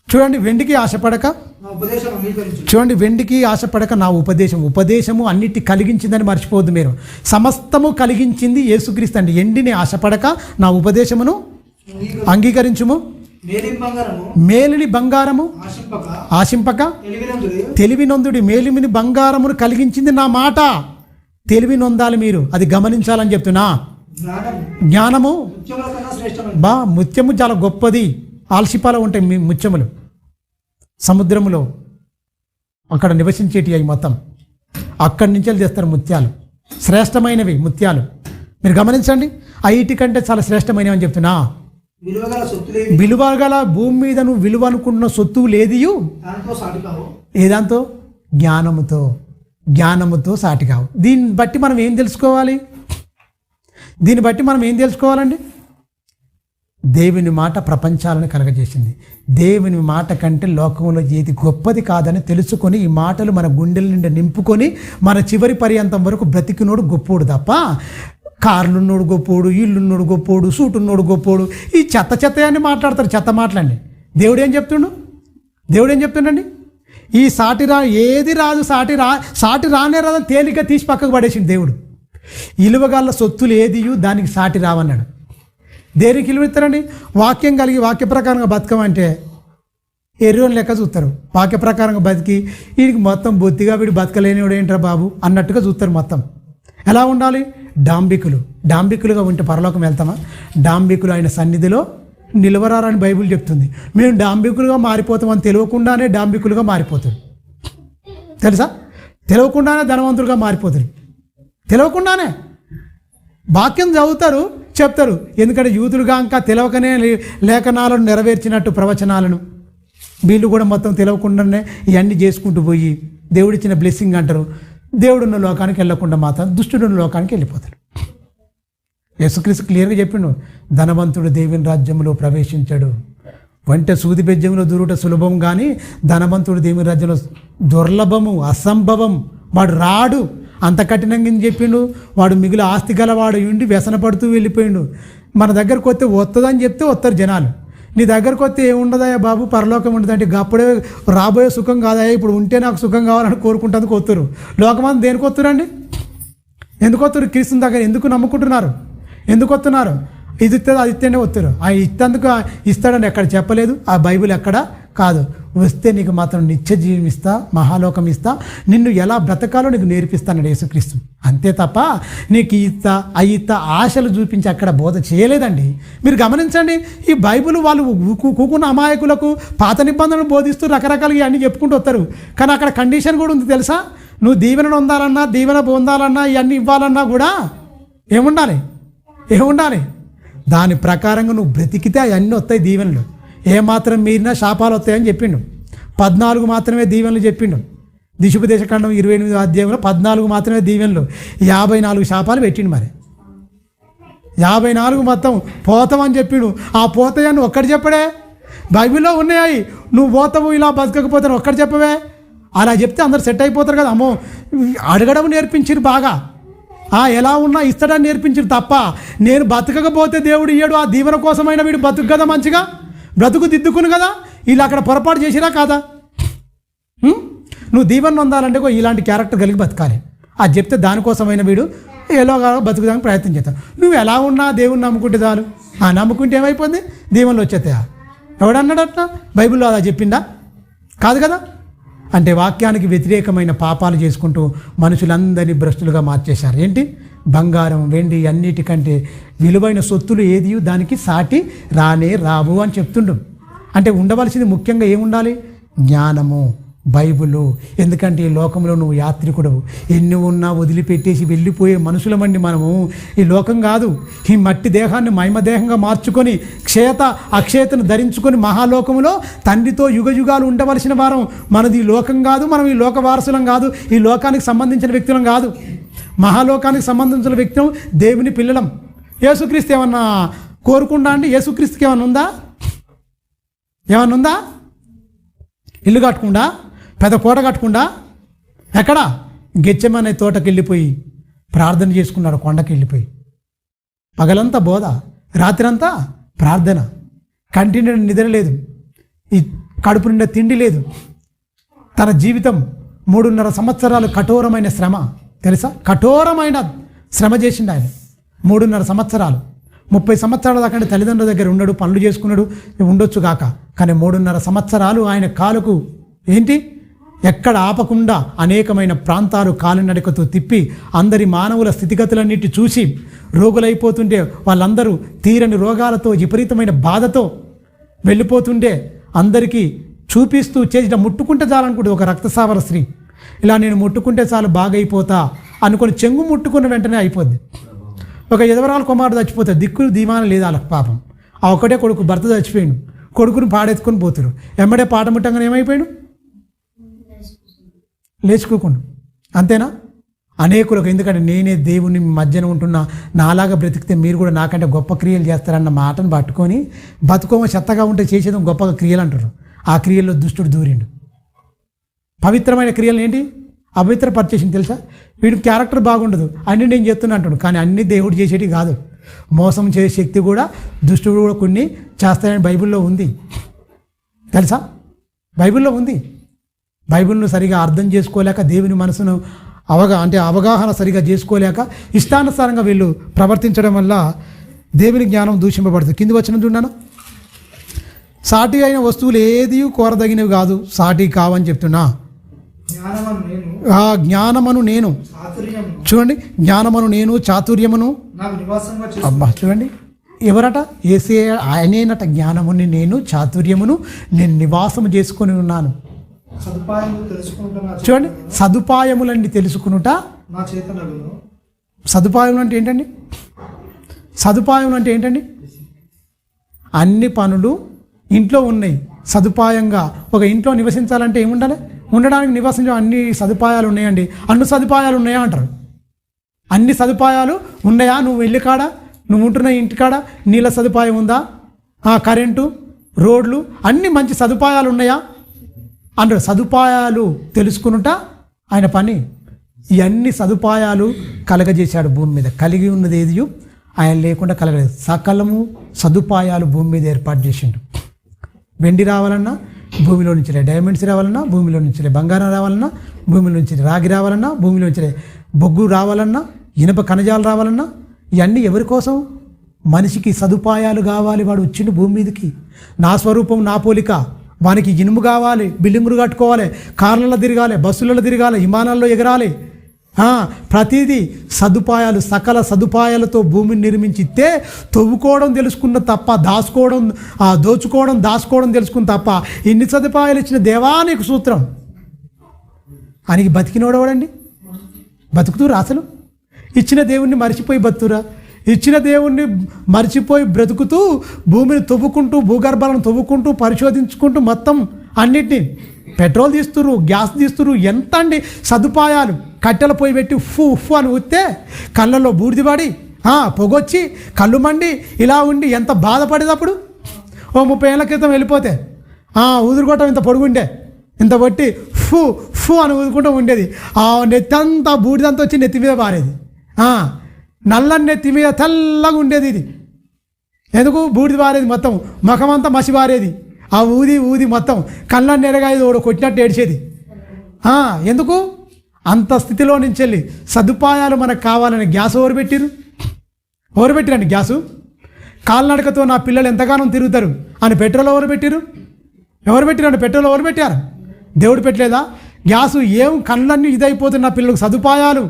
చూడండి. వెండికి ఆశపడక, చూడండి, వెండికి ఆశపడక నా ఉపదేశము అన్నిటి కలిగించిందని మర్చిపోవద్దు మీరు. సమస్తము కలిగించింది యేసుక్రీస్తు అండి. ఎండిని ఆశపడక నా ఉపదేశమును అంగీకరించుము. మేలిని బంగారము ఆశింపక తెలివి నొందుడి. మేలిమిని బంగారమును కలిగించింది నా మాట. తెలివి నొందాలి మీరు, అది గమనించాలని చెప్తున్నా. జ్ఞానము ముత్యము చాలా గొప్పది. ఆల్షిపాలో ఉంటాయి ముత్యములు, సముద్రములో అక్కడ నివసించేటి అవి మొత్తం అక్కడి నుంచి తెస్తారు ముత్యాలు. శ్రేష్టమైనవి ముత్యాలు. మీరు గమనించండి. ఐటి కంటే చాలా శ్రేష్టమైనవి అని చెప్తున్నా. విలువగల భూమి మీద నువ్వు విలువ అనుకున్న సొత్తు లేదియు ఏదాంతో జ్ఞానముతో సాటి కావు. దీన్ని బట్టి మనం ఏం తెలుసుకోవాలండి? దేవుని మాట ప్రపంచాలను కలగజేసింది. దేవుని మాట కంటే లోకంలో ఏది గొప్పది కాదని తెలుసుకొని ఈ మాటలు మన గుండెల నుండి నింపుకొని మన చివరి పర్యంతం వరకు బ్రతికినోడు గొప్పోడు తప్ప కార్లున్నోడు గొప్పోడు, ఇల్లున్నోడు గొప్పోడు, సూటున్నోడు గొప్పోడు, ఈ చెత్త అని మాట్లాడతారు. చెత్త మాటలండి. దేవుడు ఏం చెప్తుండండి? ఈ ఏది రాదు, సాటి రానే రాదని తేలిక తీసి పక్కకు పడేసింది దేవుడు. ఇలువగల సొత్తులు ఏదియు దానికి సాటి రావన్నాడు. దేనికి ఇలువిస్తారండి? వాక్యం కలిగి వాక్య ప్రకారంగా బతకమంటే ఎర్రోని లెక్క చూస్తారు. వాక్య ప్రకారంగా బతికి వీడికి మొత్తం బొత్తిగా వీడు బతకలేనివాడు ఏంట్రా బాబు అన్నట్టుగా చూస్తారు. మొత్తం ఎలా ఉండాలి? డాంబికులుగా ఉంటే పరలోకం వెళ్తామా? డాంబికులు ఆయన సన్నిధిలో నిలవరారని బైబిల్ చెప్తుంది. మేము డాంబికులుగా మారిపోతామని తెలియకుండానే డాంబికులుగా మారిపోతారు. తెలుసా? తెలియకుండానే ధనవంతులుగా మారిపోతారు. తెలియకుండానే వాక్యం చదువుతారు, చెప్తారు. ఎందుకంటే యూదులుగా ఇంకా తెలియకనే లేఖనాలను నెరవేర్చినట్టు ప్రవచనాలను వీళ్ళు కూడా మొత్తం తెలియకుండానే ఇవన్నీ చేసుకుంటూ పోయి దేవుడిచ్చిన బ్లెస్సింగ్ అంటారు. దేవుడున్న లోకానికి వెళ్ళకుండా మాత్రం దుష్టుడున్న లోకానికి వెళ్ళిపోతాడు. యేసుక్రీస్తు క్లియర్గా చెప్పిండు, ధనవంతుడు దేవుని రాజ్యంలో ప్రవేశించాడు. వంట సూది బెజ్జంలో దూరుట సులభం, కానీ ధనవంతుడు దేవుని రాజ్యంలో దుర్లభము, అసంభవం. వాడు రాడు. అంత కఠినంగా చెప్పిండు. వాడు మిగిలిన ఆస్తి గలవాడు ఉండి వ్యసన పడుతూ వెళ్ళిపోయిండు. మన దగ్గరకు వస్తే వస్తుందని చెప్తే వస్తారు జనాలు. నీ దగ్గరకు వస్తే ఏముండదాయా బాబు, పరలోకం ఉండదంటే అప్పుడే రాబోయే సుఖం కాదాయా, ఇప్పుడు ఉంటే నాకు సుఖం కావాలని కోరుకుంటందుకు వస్తారు. లోకమంతా దేనికి వస్తురండి? ఎందుకు వస్తారు? క్రీస్తుని దగ్గర ఎందుకు నమ్ముకుంటున్నారు? ఎందుకు వస్తున్నారు? ఇది ఇస్తే అది ఇస్తేనే వస్తారు. ఆయన ఇస్తేందుకు ఇస్తాడని ఎక్కడ చెప్పలేదు, ఆ బైబిల్ ఎక్కడ కాదు. వస్తే నీకు మాత్రం నిత్య జీవం ఇస్తా, మహాలోకం ఇస్తా, నిన్ను ఎలా బ్రతకాలో నీకు నేర్పిస్తాను యేసుక్రీస్తు. అంతే తప్ప నీకు ఇత్త ఆశలు చూపించి అక్కడ బోధ చేయలేదండి. మీరు గమనించండి. ఈ బైబిల్ వాళ్ళు కూకున్న అమాయకులకు పాత నిబంధనలు బోధిస్తూ రకరకాలుగా అన్నీ చెప్పుకుంటూ వస్తారు. కానీ అక్కడ కండిషన్ కూడా ఉంది తెలుసా? నువ్వు దీవెనను పొందాలన్నా, దీవెన పొందాలన్నా, ఇవన్నీ ఇవ్వాలన్నా కూడా ఏముండాలి? దాని ప్రకారంగా నువ్వు బ్రతికితే అవన్నీ వస్తాయి దీవెనలు. ఏమాత్రం మీరినా శాపాలు వస్తాయని చెప్పిండు. 14 మాత్రమే దీవెనలు చెప్పిండు. దిశుపదేశకాండం 28వ అధ్యాయంలో 14 మాత్రమే దీవెనలు, 54 శాపాలు పెట్టిండు. మరి 54 మొత్తం పోతామని చెప్పిండు. ఆ పోతాయని ఒక్కటి చెప్పడే, బైబిల్లో ఉన్నాయి. నువ్వు పోతావు ఇలా బతకకపోతే ఒక్కటి చెప్పవే. అలా చెప్తే అందరు సెట్ అయిపోతారు కదా. అమ్మో అడగడం నేర్పించిరు బాగా, ఎలా ఉన్నా ఇస్తాడని నేర్పించిరు తప్ప నేను బతకకపోతే దేవుడు ఇయ్యడు, ఆ దీవెన కోసమైనా వీడు బతుకు కదా, మంచిగా బ్రతుకు దిద్దుకుని కదా. వీళ్ళు అక్కడ పొరపాటు చేసిరా కాదా? నువ్వు దీవెన పొందాలంటే ఇలాంటి క్యారెక్టర్ కలిగి బతకాలి. అది చెప్తే దానికోసమైన వీడు ఎలాగా బతుకుదానికి ప్రయత్నం చేస్తావు. నువ్వు ఎలా ఉన్నా దేవుని నమ్ముకుంటే చాలు. నమ్ముకుంటే ఏమైపోద్ది, దీవెనలు వచ్చేస్తాయా? ఎవడన్నాడు అట్లా? బైబిల్లో అలా చెప్పిందా? కాదు కదా. అంటే వాక్యానికి వ్యతిరేకమైన పాపాలు చేసుకుంటూ మనుషులందరినీ భ్రష్టులుగా మార్చేశారు. ఏంటి? బంగారం, వెండి అన్నిటికంటే విలువైన సొత్తులు ఏది దానికి సాటి రానే రావు అని చెప్తుండు. అంటే ఉండవలసింది ముఖ్యంగా ఏముండాలి? జ్ఞానము, బైబిలు. ఎందుకంటే ఈ లోకంలో నువ్వు యాత్రికుడు, ఎన్ని ఉన్నా వదిలిపెట్టేసి వెళ్ళిపోయే మనుషులమండి మనము. ఈ లోకం కాదు, ఈ మట్టి దేహాన్ని మహిమదేహంగా మార్చుకొని అక్షేతను ధరించుకొని మహాలోకంలో తండ్రితో యుగయుగాలు ఉండవలసిన వారం. మనది ఈ లోకం కాదు, మనం ఈ లోక వారసులం కాదు, ఈ లోకానికి సంబంధించిన వ్యక్తులం కాదు, మహాలోకానికి సంబంధించిన వ్యక్తులం, దేవుని పిల్లలం. యేసుక్రీస్తు ఏమన్నా కోరుకుండా అండి? యేసుక్రీస్తుకి ఏమన్నా ఉందా? ఏమన్నా ఉందా? ఇల్లు కట్టకుండా, పెద్ద కోట కట్టకుండా, ఎక్కడ? గెచ్చమనే తోటకి వెళ్ళిపోయి ప్రార్థన చేసుకున్నాడు. కొండకి వెళ్ళిపోయి పగలంతా బోధ, రాత్రంతా ప్రార్థన, కంటి నిండా నిద్ర లేదు, ఈ కడుపు నిండా తిండి లేదు. తన జీవితం 3.5 సంవత్సరాలు కఠోరమైన శ్రమ, తెలుసా? కఠోరమైన శ్రమ చేసిండు ఆయన. 3.5 సంవత్సరాలు, 30 సంవత్సరాల దాకా తల్లిదండ్రుల దగ్గర ఉన్నాడు, పనులు చేసుకున్నాడు, ఉండొచ్చు కాక. కానీ 3.5 సంవత్సరాలు ఆయన కాలుకు ఏంటి ఎక్కడ ఆపకుండా అనేకమైన ప్రాంతాలు కాలినడకతో తిప్పి అందరి మానవుల స్థితిగతులన్నిటి చూసి రోగులైపోతుంటే వాళ్ళందరూ తీరని రోగాలతో విపరీతమైన బాధతో వెళ్ళిపోతుంటే అందరికీ చూపిస్తూ చేసిన ముట్టుకుంటే చాలనుకుంటుంది ఒక రక్తసావర స్త్రీ. ఇలా నేను ముట్టుకుంటే చాలు బాగైపోతా అనుకొని చెంగు ముట్టుకున్న వెంటనే అయిపోద్ది. ఒక ఎదవరాలు కుమారుడు చచ్చిపోతే దిక్కులు దీవాన లేదు వాళ్ళకి పాపం. ఆ ఒక్కటే కొడుకు, భర్త చచ్చిపోయాడు, కొడుకుని పాడెత్తుకొని పోతారు. ఎమ్మడే పాట ముట్టంగానే ఏమైపోయాడు? లేచుకోకుండా. అంతేనా? అనేకులకు. ఎందుకంటే నేనే దేవుని మధ్యన ఉంటున్నా, నాలాగా బ్రతికితే మీరు కూడా నాకంటే గొప్ప క్రియలు చేస్తారన్న మాటను పట్టుకొని బతుకోమ చెత్తగా ఉంటే చేసేది గొప్పగా క్రియలు అంటారు. ఆ క్రియల్లో దుష్టుడు దూరిండు. పవిత్రమైన క్రియలు ఏంటి? అపవిత్రపరిచేసింది తెలుసా? వీడికి క్యారెక్టర్ బాగుండదు, అన్నీ నేను చేస్తున్నా అంటాడు. కానీ అన్నీ దేవుడు చేసేటి కాదు. మోసం చేసే శక్తి కూడా దుష్టుడు కూడా కొన్ని చేస్తాయని బైబిల్లో ఉంది, తెలుసా? బైబిల్లో ఉంది. బైబిల్ను సరిగా అర్థం చేసుకోలేక, దేవుని మనసును అవగాహన సరిగా చేసుకోలేక ఇష్టానుసారంగా వీళ్ళు ప్రవర్తించడం వల్ల దేవుని జ్ఞానం దూషింపబడుతుంది. కింది వచ్చిన చూడను, సాటి అయిన వస్తువులు ఏది కోరదగినవి కాదు, సాటి కావని చెప్తున్నా. జ్ఞానమను నేను, చూడండి, జ్ఞానమను నేను చాతుర్యమును. అబ్బా చూడండి, ఎవరట? ఏసే ఆయనేనట. జ్ఞానముని నేను, చాతుర్యమును నేను నివాసము చేసుకొని ఉన్నాను. చూడండి, సదుపాయములన్నీ తెలుసుకునుట. సదుపాయములు అంటే ఏంటండి? సదుపాయములు అంటే ఏంటండి? అన్ని పనులు ఇంట్లో ఉన్నాయి సదుపాయంగా. ఒక ఇంట్లో నివసించాలంటే ఏముండాలి? ఉండడానికి నివసించే అన్ని సదుపాయాలు ఉన్నాయండి. అన్ని సదుపాయాలు ఉన్నాయా అంటారు. అన్ని సదుపాయాలు ఉన్నాయా? నువ్వు వెళ్ళి కాడ, నువ్వు ఉంటున్న ఇంటికాడ నీళ్ళ సదుపాయం ఉందా? కరెంటు, రోడ్లు, అన్ని మంచి సదుపాయాలు ఉన్నాయా అంటారు. సదుపాయాలు తెలుసుకునుట ఆయన పని. ఈ అన్ని సదుపాయాలు కలగజేశాడు భూమి మీద. కలిగి ఉన్నది ఏది ఆయన లేకుండా కలగలేదు. సకలము సదుపాయాలు భూమి మీద ఏర్పాటు చేసిండు. వెండి రావాలన్నా భూమిలో నుంచిలే, డైమండ్స్ రావాలన్నా భూమిలో నుంచిలే, బంగారం రావాలన్నా భూమిలో నుంచి, రాగి రావాలన్నా భూమిలో నుంచిలే, బొగ్గు రావాలన్నా, ఇనుప కణజాలు రావాలన్నా, ఇవన్నీ ఎవరి కోసం? మనిషికి సదుపాయాలు కావాలి. వాడు వచ్చిండు భూమి మీదకి. నా స్వరూపం నా పోలిక. వానికి ఇనుము కావాలి, బిల్డింగులు కట్టుకోవాలి, కార్లలో తిరగాలి, బస్సులలో తిరగాలి, విమానాల్లో ఎగరాలి. ప్రతిదీ సదుపాయాలు, సకల సదుపాయాలతో భూమిని నిర్మించి ఇస్తే తవ్వుకోవడం తెలుసుకున్న తప్ప, దాచుకోవడం తెలుసుకున్న తప్ప ఇన్ని సదుపాయాలు ఇచ్చిన దేవా నీకు సూత్రం ఆయనకి బతికినోడవాడండి. బతుకుతురా? అసలు ఇచ్చిన దేవుణ్ణి మర్చిపోయి బతుకురా? ఇచ్చిన దేవుణ్ణి మర్చిపోయి బ్రతుకుతూ భూమిని తవ్వుకుంటూ, భూగర్భాలను తవ్వుకుంటూ, పరిశోధించుకుంటూ మొత్తం అన్నిటినీ పెట్రోల్ తీస్తురు, గ్యాస్ తీస్తురు. ఎంత అండి సదుపాయాలు. కట్టెల పొయ్యి పెట్టి ఉఫ్ఫు అని ఊస్తే కళ్ళల్లో బూడిదిపడి పొగొచ్చి కళ్ళు మండి ఇలా ఉండి ఎంత బాధపడేటప్పుడు. ఓ 30 ఏళ్ళ క్రితం వెళ్ళిపోతే ఊదురుకోవటం ఇంత పొడుగుండే, ఇంత బట్టి ఫూ ఫూ అని ఊదుకుంటూ ఉండేది. ఆ నెత్తంతా బూడిదంతా వచ్చి నెత్తి మీద పారేది. నల్లని నెత్తి మీద తెల్లగా ఉండేది. ఇది ఎందుకు బూడిది పారేది, మొత్తం ముఖమంతా మసి పారేది. ఆ ఊది మొత్తం కళ్ళని నెరగాది ఓడు కొట్టినట్టు ఏడ్చేది. ఎందుకు అంత స్థితిలో నుంచి వెళ్ళి సదుపాయాలు మనకు కావాలని గ్యాస్ ఎవరు పెట్టిరండి గ్యాసు. కాలినడకతో నా పిల్లలు ఎంతగానో తిరుగుతారు అని పెట్రోల్ ఎవరు పెట్టిరండి పెట్రోల్ ఎవరు పెట్టారు? దేవుడు పెట్టలేదా? గ్యాసు ఏం కళ్ళన్నీ ఇదైపోతున్న పిల్లలకు సదుపాయాలు,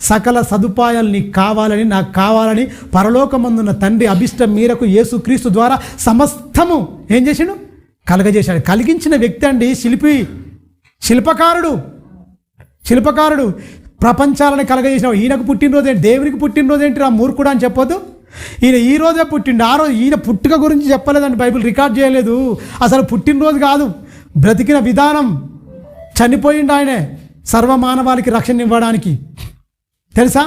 సకల సదుపాయాలు నీకు కావాలని, నాకు కావాలని పరలోకమందున్న తండ్రి అభిష్టం మేరకు యేసుక్రీస్తు ద్వారా సమస్తము ఏం చేసిండు? కలగజేశాడు. కలిగించిన వ్యక్తి అండి శిల్పకారుడు ప్రపంచాలను కలగజేసిన. ఈయనకు పుట్టినరోజు ఏంటి, దేవునికి పుట్టినరోజు ఏంటి రా మూర్ఖుడు అని చెప్పొద్దు. ఈయన ఈ రోజే పుట్టిండు, ఆ రోజు ఈయన పుట్టుక గురించి చెప్పలేదండి, బైబిల్ రికార్డ్ చేయలేదు. అసలు పుట్టినరోజు కాదు, బ్రతికిన విధానం. చనిపోయిండు ఆయనే సర్వమానవాళికి రక్షణ ఇవ్వడానికి. తెలుసా?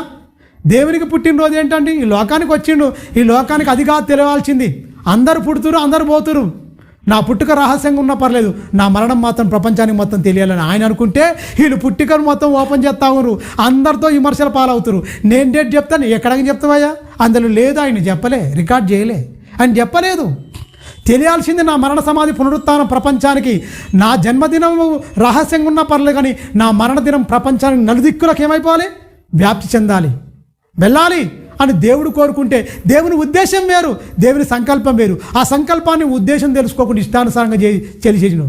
దేవునికి పుట్టినరోజు ఏంటండి? ఈ లోకానికి వచ్చిండు, ఈ లోకానికి అది కాదు తెలియాల్సింది. అందరు పుడుతురు, అందరు పోతురు. నా పుట్టుక రహస్యంగా ఉన్నా పర్లేదు, నా మరణం మాత్రం ప్రపంచానికి మొత్తం తెలియాలని ఆయన అనుకుంటే వీళ్ళు పుట్టుకను మొత్తం ఓపెన్ చేస్తా ఉన్నారు, అందరితో విమర్శల పాలవుతారు. నేను డేట్ చెప్తాను, ఎక్కడికి చెప్తావయ్యా? అందులో లేదు, ఆయన చెప్పలే, రికార్డ్ చేయలే, ఆయన చెప్పలేదు. తెలియాల్సింది నా మరణ సమాధి పునరుత్థానం ప్రపంచానికి. నా జన్మదినం రహస్యంగా ఉన్నా పర్లేదు, కానీ నా మరణదినం ప్రపంచానికి నలుదిక్కులకు ఏమైపోవాలి? వ్యాప్తి చెందాలి, వెళ్ళాలి అని దేవుడు కోరుకుంటే దేవుని ఉద్దేశం వేరు, దేవుని సంకల్పం వేరు. ఆ సంకల్పాన్ని ఉద్దేశం తెలుసుకోకుండా ఇష్టానుసారంగా చేసిన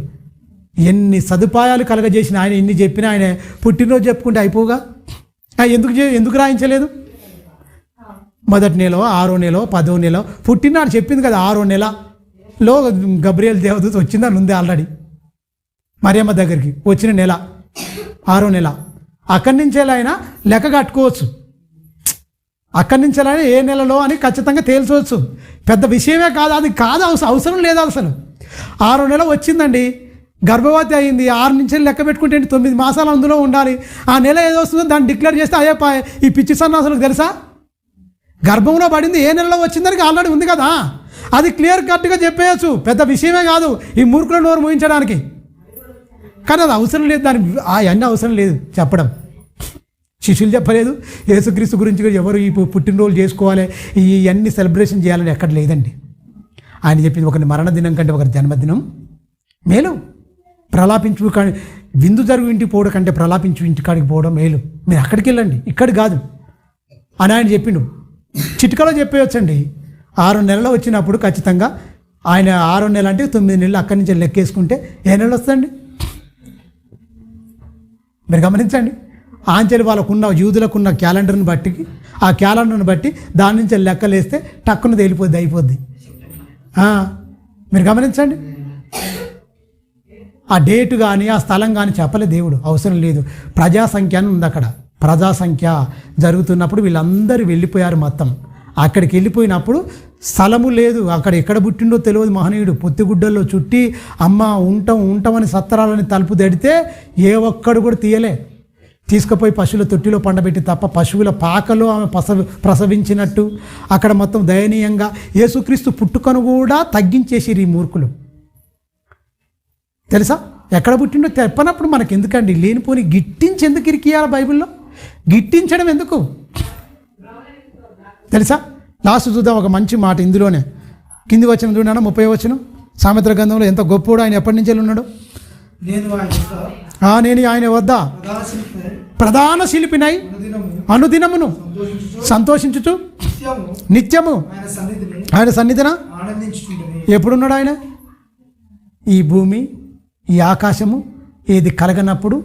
ఎన్ని సదుపాయాలు కలగజేసిన ఆయన, ఎన్ని చెప్పినా ఆయన పుట్టినరోజు చెప్పుకుంటే అయిపోగా. ఎందుకు రాయించలేదు? మొదటి నెల, 6వ నెల, 10వ నెల పుట్టినాడు చెప్పింది కదా. 6వ నెలలో గబ్రియల్ దేవదూత వచ్చిందని ఉంది ఆల్రెడీ. మరియమ్మ దగ్గరికి వచ్చిన నెల 6వ నెల. అక్కడి నుంచే ఆయన లెక్క కట్టుకోవచ్చు, అక్కడి నుంచి ఏ నెలలో అని ఖచ్చితంగా తేల్చవచ్చు. పెద్ద విషయమే కాదు, అది కాదు, అవసరం లేదు అసలు. 6వ నెల వచ్చిందండి, గర్భవతి అయింది. 6 నుంచి లెక్క పెట్టుకుంటే 9 మాసాలు అందులో ఉండాలి. ఆ నెల ఏదో వస్తుందో దాన్ని డిక్లేర్ చేస్తే అయ్యే ఈ పిచ్చి సన్నాసులకు తెలుసా? గర్భంలో పడింది ఏ నెలలో వచ్చిందని ఆల్రెడీ ఉంది కదా, అది క్లియర్ కట్గా చెప్పేయచ్చు. పెద్ద విషయమే కాదు ఈ మూర్ఖుల నోరు మూయించడానికి. కానీ అది అవసరం లేదు, దానికి అవన్నీ అవసరం లేదు చెప్పడం. శిష్యులు చెప్పలేదు, యేసుక్రీస్తు గురించి ఎవరు ఈ పుట్టినరోజు చేసుకోవాలి, ఇవన్నీ సెలబ్రేషన్ చేయాలని ఎక్కడ లేదండి. ఆయన చెప్పింది ఒకరి మరణదినం కంటే ఒకరి జన్మదినం మేలు. ప్రలాపించు విందు జరుగు ఇంటికి పోవడం కంటే ప్రలాపించు ఇంటికాడికి పోవడం మేలు. మీరు అక్కడికి వెళ్ళండి, ఇక్కడికి కాదు అని ఆయన చెప్పిండు. చిటికలో చెప్పేయచ్చండి. 6 నెలలు వచ్చినప్పుడు ఖచ్చితంగా ఆయన 6వ నెల అంటే 9 నెలలు అక్కడి నుంచి లెక్కేసుకుంటే ఏ నెల వస్తుందండి? మీరు గమనించండి. ఆంచెలు వాళ్ళకున్న యూదులకున్న క్యాలెండర్ని బట్టి, ఆ క్యాలెండర్ని బట్టి దాని నుంచి లెక్కలేస్తే టక్కున అయిపోద్ది. మీరు గమనించండి. ఆ డేటు కానీ ఆ స్థలం కానీ చెప్పలే దేవుడు, అవసరం లేదు. ప్రజాసంఖ్య అని ఉంది అక్కడ. ప్రజాసంఖ్య జరుగుతున్నప్పుడు వీళ్ళందరూ వెళ్ళిపోయారు మొత్తం. అక్కడికి వెళ్ళిపోయినప్పుడు స్థలము లేదు, అక్కడ ఎక్కడ పుట్టిండో తెలియదు మహనీయుడు. పొత్తిగుడ్డల్లో చుట్టి అమ్మ ఉంటామని సత్తరాలని తలుపు తెడితే ఏ ఒక్కడు కూడా తీయలే. తీసుకుపోయి పశువుల తొట్టిలో పండబెట్టి తప్ప పశువుల పాకలో ఆమె ప్రసవించినట్టు అక్కడ మొత్తం దయనీయంగా యేసుక్రీస్తు పుట్టుకను కూడా తగ్గించేసిరు ఈ మూర్ఖులు. తెలుసా? ఎక్కడ పుట్టిండో చెప్పనప్పుడు మనకు ఎందుకండి లేనిపోని గిట్టించి ఎందుకు ఇరికియాలి? బైబిల్లో గిట్టించడం ఎందుకు తెలుసా? లాస్ట్ చూద్దాం ఒక మంచి మాట ఇందులోనే. కింది వచ్చిన చూడనా 30 వచనం. సామెతల గ్రంథంలో ఎంత గొప్పోడు ఆయన ఎప్పటి నుంచి ఉన్నాడు. నేను ఆయన వద్ద ప్రధాన శిల్పినై అనుదినమును సంతోషించుచు నిత్యము ఆయన సన్నిధిన ఎప్పుడున్నాడు ఆయన? ఈ భూమి ఈ ఆకాశము ఏది కలగనప్పుడు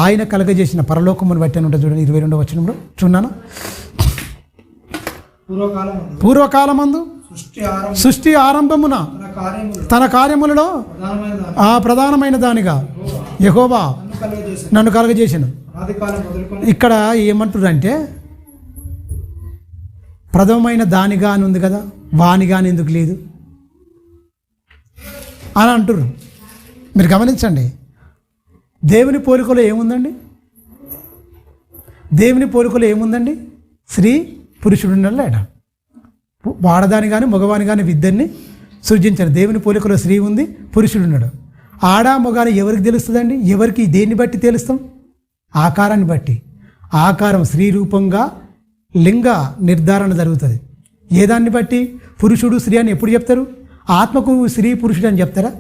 ఆయన కలగజేసిన పరలోకమును బట్టి అని ఉంటుంది చూడండి. 22వ వచనంలో చూన్నాను. పూర్వకాలమందు సృష్టి ఆరంభమున తన కార్యములలో ప్రధానమైన దానిగా యెహోవా నన్ను కలగజేసిన. ఇక్కడ ఏమంటారంటే ప్రథమమైన దానిగా అని ఉంది కదా, వానిగా అని ఎందుకు లేదు అని అంటుర్రు. మీరు గమనించండి. దేవుని పోలికలో ఏముందండి? దేవుని పోలికలో ఏముందండి? స్త్రీ పురుషుడు లేడా? వాడదాని కానీ మగవాని కానీ ఇద్దరిని సృజించారు. దేవుని పోలికలో స్త్రీ ఉంది, పురుషుడు ఉన్నాడు. ఆడ మగాని ఎవరికి తెలుస్తుందండి? ఎవరికి దేన్ని బట్టి తెలుస్తాం? ఆకారాన్ని బట్టి. ఆకారం స్త్రీ రూపంగా లింగ నిర్ధారణ జరుగుతుంది. ఏ దాన్ని బట్టి? పురుషుడు స్త్రీ అని ఎప్పుడు చెప్తారు? ఆత్మకు స్త్రీ పురుషుడు అని చెప్తారా?